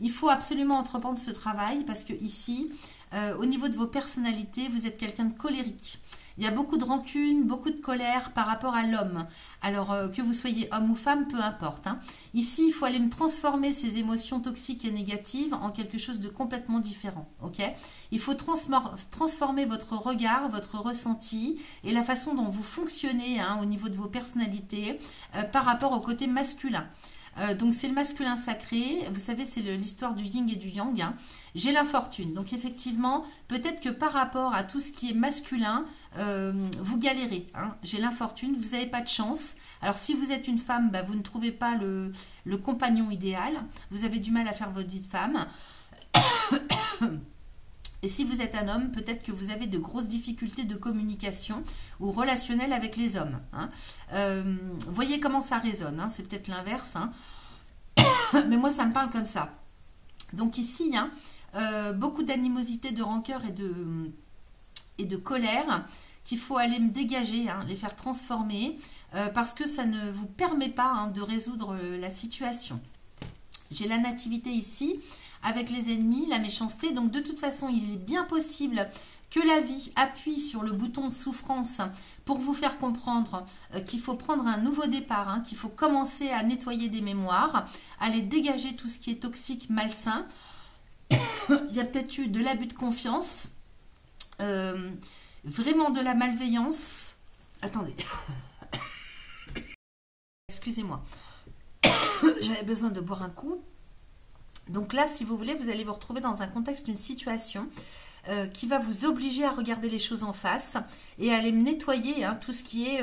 il faut absolument entreprendre ce travail parce que ici, au niveau de vos personnalités, vous êtes quelqu'un de colérique. Il y a beaucoup de rancune, beaucoup de colère par rapport à l'homme. Alors, que vous soyez homme ou femme, peu importe. Hein. Ici, il faut aller me transformer ces émotions toxiques et négatives en quelque chose de complètement différent. Okay, il faut transformer votre regard, votre ressenti et la façon dont vous fonctionnez hein, au niveau de vos personnalités par rapport au côté masculin. Donc c'est le masculin sacré, vous savez c'est l'histoire du yin et du yang, hein. J'ai l'infortune, donc effectivement peut-être que par rapport à tout ce qui est masculin, vous galérez, hein. J'ai l'infortune, vous n'avez pas de chance, alors si vous êtes une femme, bah, vous ne trouvez pas le compagnon idéal, vous avez du mal à faire votre vie de femme. Et si vous êtes un homme, peut-être que vous avez de grosses difficultés de communication ou relationnelles avec les hommes. Hein. Voyez comment ça résonne, hein. C'est peut-être l'inverse. Hein. Mais moi, ça me parle comme ça. Donc ici, hein, beaucoup d'animosité, de rancœur et de colère qu'il faut aller me dégager, hein, les faire transformer, parce que ça ne vous permet pas hein, de résoudre la situation. J'ai la nativité ici. Avec les ennemis, la méchanceté. Donc de toute façon, il est bien possible que la vie appuie sur le bouton souffrance pour vous faire comprendre qu'il faut prendre un nouveau départ, hein, qu'il faut commencer à nettoyer des mémoires, aller dégager tout ce qui est toxique, malsain. Il y a peut-être eu de l'abus de confiance, vraiment de la malveillance. Attendez. Excusez-moi. J'avais besoin de boire un coup. Donc là, si vous voulez, vous allez vous retrouver dans un contexte d'une situation qui va vous obliger à regarder les choses en face et à aller nettoyer hein, tout ce qui est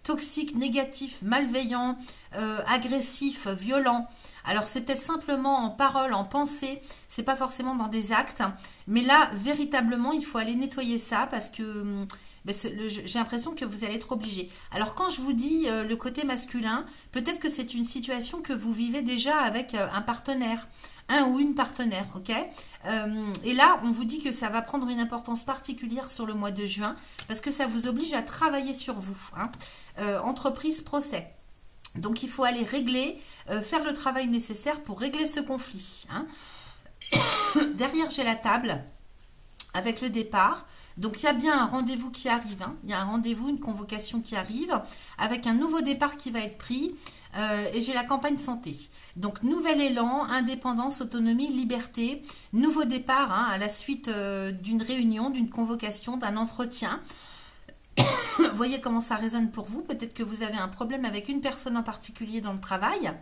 toxique, négatif, malveillant, agressif, violent. Alors c'est peut-être simplement en parole, en pensée, c'est pas forcément dans des actes, mais là, véritablement, il faut aller nettoyer ça parce que j'ai l'impression que vous allez être obligé. Alors quand je vous dis le côté masculin, peut-être que c'est une situation que vous vivez déjà avec un partenaire, un ou une partenaire, ok. Et là, on vous dit que ça va prendre une importance particulière sur le mois de juin parce que ça vous oblige à travailler sur vous. Hein. Entreprise, procès. Donc il faut aller régler, faire le travail nécessaire pour régler ce conflit. Hein. Derrière, j'ai la table avec le départ. Donc il y a bien un rendez-vous qui arrive, hein. Il y a un rendez-vous, une convocation qui arrive, avec un nouveau départ qui va être pris, et j'ai la campagne santé. Donc nouvel élan, indépendance, autonomie, liberté, nouveau départ hein, à la suite d'une réunion, d'une convocation, d'un entretien. Voyez comment ça résonne pour vous, peut-être que vous avez un problème avec une personne en particulier dans le travail.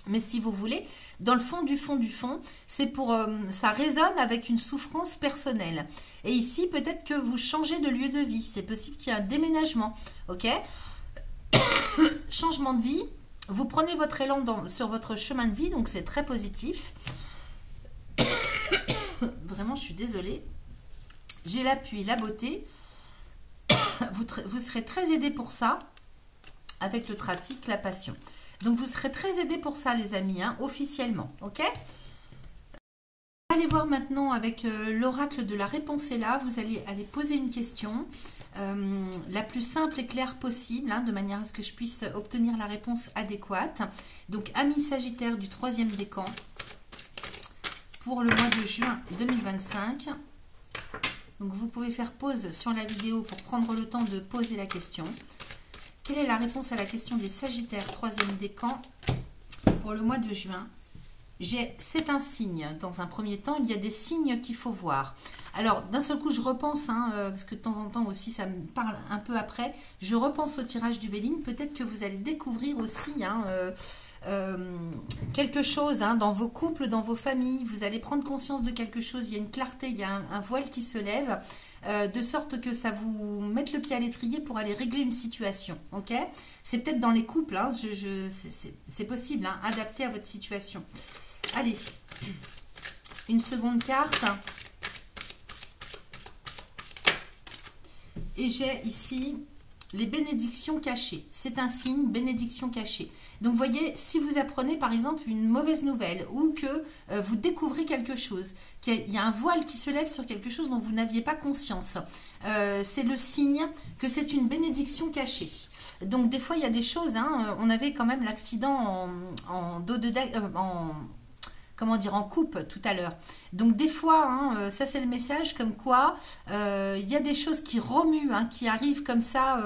Mais si vous voulez, dans le fond du fond, c'est pour ça résonne avec une souffrance personnelle. Et ici, peut-être que vous changez de lieu de vie. C'est possible qu'il y ait un déménagement. Ok. Changement de vie. Vous prenez votre élan sur votre chemin de vie, donc c'est très positif. Vraiment, je suis désolée. J'ai l'appui, la beauté. Vous serez très aidé pour ça, avec le trafic, la passion. Donc, vous serez très aidés pour ça, les amis, hein, officiellement. Ok. Allez voir maintenant avec l'oracle de la réponse est là. Vous allez aller poser une question la plus simple et claire possible, hein, de manière à ce que je puisse obtenir la réponse adéquate. Donc, amis Sagittaire du 3e décan pour le mois de juin 2025. Donc, vous pouvez faire pause sur la vidéo pour prendre le temps de poser la question. Quelle est la réponse à la question des Sagittaires 3e décan pour le mois de juin? C'est un signe. Dans un premier temps, il y a des signes qu'il faut voir. Alors, d'un seul coup, je repense, hein, parce que de temps en temps aussi, ça me parle un peu après, je repense au tirage du Béline. Peut-être que vous allez découvrir aussi hein, quelque chose hein, dans vos couples, dans vos familles. Vous allez prendre conscience de quelque chose. Il y a une clarté, il y a un voile qui se lève, de sorte que ça vous mette le pied à l'étrier pour aller régler une situation. Ok, c'est peut-être dans les couples, hein, c'est possible, hein, adapté à votre situation. Allez, une seconde carte. Et j'ai ici les bénédictions cachées. C'est un signe, bénédiction cachée. Donc, vous voyez, si vous apprenez par exemple une mauvaise nouvelle ou que vous découvrez quelque chose, qu'il y a un voile qui se lève sur quelque chose dont vous n'aviez pas conscience, c'est le signe que c'est une bénédiction cachée. Donc, des fois, il y a des choses, hein, on avait quand même l'accident en dos de comment dire, en coupe tout à l'heure. Donc des fois, hein, ça c'est le message comme quoi il y a des choses qui remuent, hein, qui arrivent comme ça,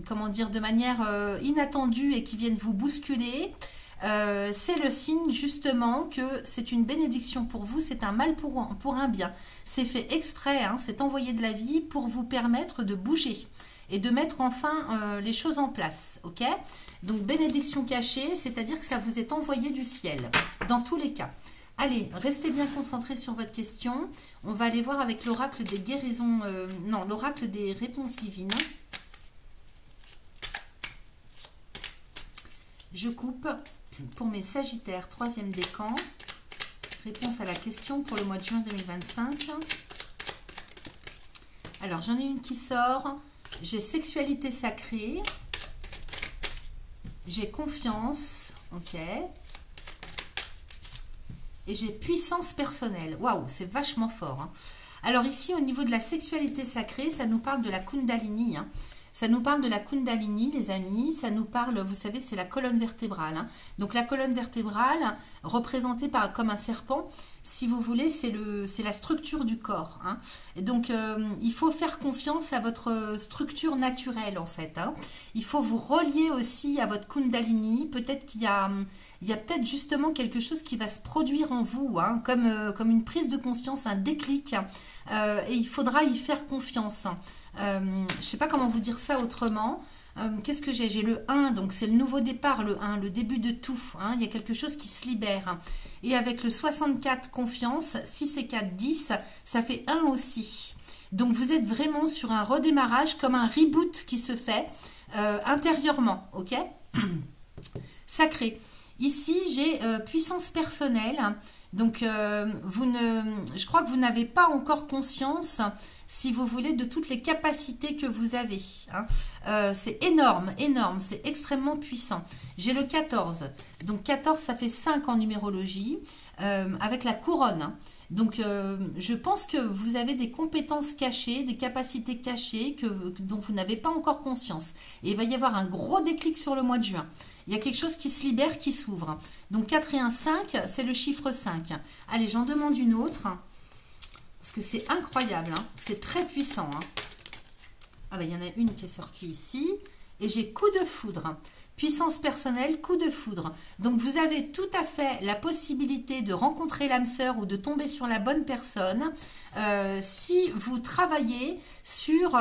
comment dire, de manière inattendue et qui viennent vous bousculer. C'est le signe justement que c'est une bénédiction pour vous, c'est un mal pour un bien. C'est fait exprès, hein, c'est envoyé de la vie pour vous permettre de bouger et de mettre enfin les choses en place, ok? Donc, bénédiction cachée, c'est-à-dire que ça vous est envoyé du ciel, dans tous les cas. Allez, restez bien concentrés sur votre question. On va aller voir avec l'oracle des guérisons, non, l'oracle des réponses divines. Je coupe pour mes Sagittaires, troisième décan. Réponse à la question pour le mois de juin 2025. Alors, j'en ai une qui sort. J'ai sexualité sacrée. J'ai confiance. Ok. Et j'ai puissance personnelle. Waouh, c'est vachement fort. Hein. Alors ici, au niveau de la sexualité sacrée, ça nous parle de la Kundalini. Hein. Ça nous parle de la Kundalini, les amis. Ça nous parle, vous savez, c'est la colonne vertébrale. Hein. Donc la colonne vertébrale, représentée comme un serpent, si vous voulez, c'est la structure du corps. Hein. Et donc, il faut faire confiance à votre structure naturelle, en fait. Hein. Il faut vous relier aussi à votre Kundalini. Peut-être qu'il y a peut-être justement quelque chose qui va se produire en vous, hein, comme une prise de conscience, un déclic. Et il faudra y faire confiance. Je ne sais pas comment vous dire ça autrement. Qu'est-ce que j'ai? J'ai le 1, donc c'est le nouveau départ, le 1, le début de tout. Hein, il y a quelque chose qui se libère. Et avec le 64, confiance, 6 et 4, 10, ça fait 1 aussi. Donc vous êtes vraiment sur un redémarrage, comme un reboot qui se fait intérieurement. Ok? Sacré. Ici, j'ai puissance personnelle. Donc, je crois que vous n'avez pas encore conscience, si vous voulez, de toutes les capacités que vous avez. Hein. C'est énorme, énorme, c'est extrêmement puissant. J'ai le 14. Donc, 14, ça fait 5 en numérologie, avec la couronne. Hein. Donc, je pense que vous avez des compétences cachées, des capacités cachées dont vous n'avez pas encore conscience. Et il va y avoir un gros déclic sur le mois de juin. Il y a quelque chose qui se libère, qui s'ouvre. Donc 4 et 1, 5, c'est le chiffre 5. Allez, j'en demande une autre. Parce que c'est incroyable. Hein. C'est très puissant. Hein. Ah ben, il y en a une qui est sortie ici. Et j'ai coup de foudre. Puissance personnelle, coup de foudre. Donc, vous avez tout à fait la possibilité de rencontrer l'âme sœur ou de tomber sur la bonne personne si vous travaillez sur...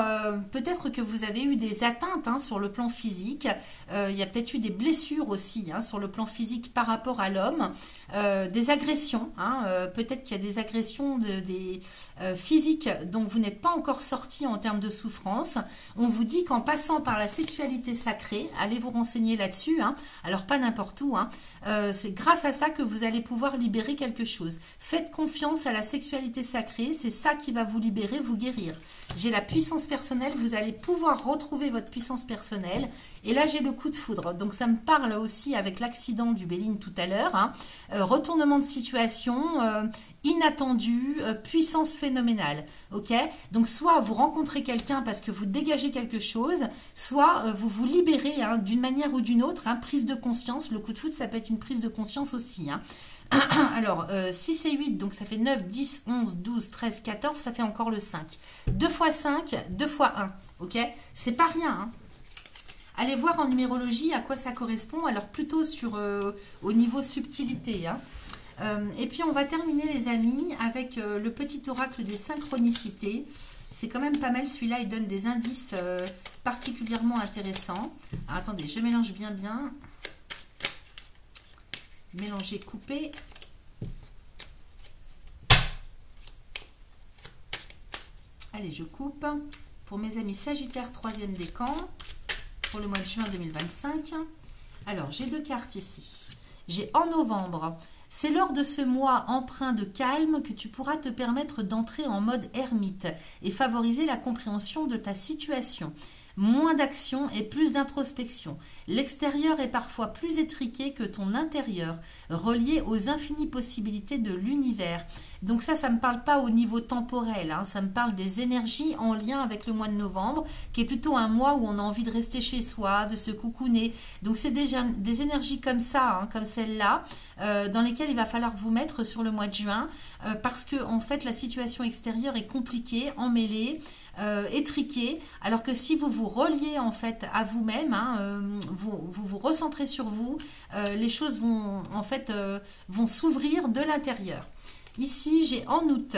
peut-être que vous avez eu des atteintes hein, sur le plan physique. Il y a peut-être eu des blessures aussi hein, sur le plan physique par rapport à l'homme. Des agressions. Hein, peut-être qu'il y a des agressions physiques dont vous n'êtes pas encore sorti en termes de souffrance. On vous dit qu'en passant par la sexualité sacrée, allez vous renseigner là-dessus, hein. Alors pas n'importe où, hein. C'est grâce à ça que vous allez pouvoir libérer quelque chose. Faites confiance à la sexualité sacrée, c'est ça qui va vous libérer, vous guérir. J'ai la puissance personnelle, vous allez pouvoir retrouver votre puissance personnelle. Et là j'ai le coup de foudre, donc ça me parle aussi avec l'accident du Béline tout à l'heure, hein. Retournement de situation, inattendu, puissance phénoménale, ok? Donc soit vous rencontrez quelqu'un parce que vous dégagez quelque chose, soit vous vous libérez hein, d'une manière ou d'une autre, hein, prise de conscience. Le coup de foudre, ça peut être une prise de conscience aussi. Hein. Alors, 6 et 8, donc ça fait 9, 10, 11, 12, 13, 14, ça fait encore le 5. 2 fois 5, 2 fois 1, ok? C'est pas rien, hein. Allez voir en numérologie à quoi ça correspond, alors plutôt au niveau subtilité. Hein. Et puis on va terminer les amis avec le petit oracle des synchronicités. C'est quand même pas mal, celui-là il donne des indices particulièrement intéressants. Alors, attendez, je mélange bien. mélanger, couper. Allez, je coupe. Pour mes amis Sagittaire, 3e décan, pour le mois de juin 2025. Alors, j'ai 2 cartes ici. J'ai en novembre. C'est lors de ce mois empreint de calme que tu pourras te permettre d'entrer en mode ermite et favoriser la compréhension de ta situation. Moins d'action et plus d'introspection. L'extérieur est parfois plus étriqué que ton intérieur, relié aux infinies possibilités de l'univers. Donc ça ne me parle pas au niveau temporel, hein, ça me parle des énergies en lien avec le mois de novembre, qui est plutôt un mois où on a envie de rester chez soi, de se coucouner. Donc c'est déjà des énergies comme ça, hein, comme celle-là, dans lesquelles il va falloir vous mettre sur le mois de juin, parce que en fait la situation extérieure est compliquée, emmêlée, étriquée, alors que si vous vous reliez en fait à vous-même, hein, vous recentrez sur vous, les choses vont en fait vont s'ouvrir de l'intérieur. Ici, j'ai en août,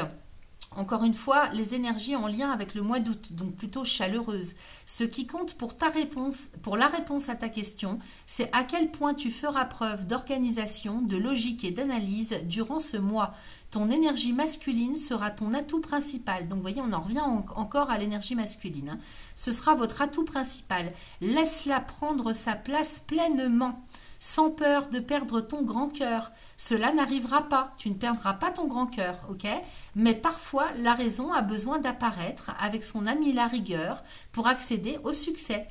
encore une fois, les énergies en lien avec le mois d'août, donc plutôt chaleureuse. Ce qui compte pour ta réponse, pour la réponse à ta question, c'est à quel point tu feras preuve d'organisation, de logique et d'analyse durant ce mois. Ton énergie masculine sera ton atout principal. Donc, vous voyez, on en revient encore à l'énergie masculine, hein. Ce sera votre atout principal. Laisse-la prendre sa place pleinement, sans peur de perdre ton grand cœur. Cela n'arrivera pas, tu ne perdras pas ton grand cœur, ok? Mais parfois, la raison a besoin d'apparaître avec son ami la rigueur pour accéder au succès.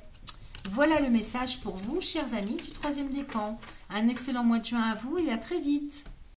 Voilà le message pour vous, chers amis du 3e décan. Un excellent mois de juin à vous et à très vite.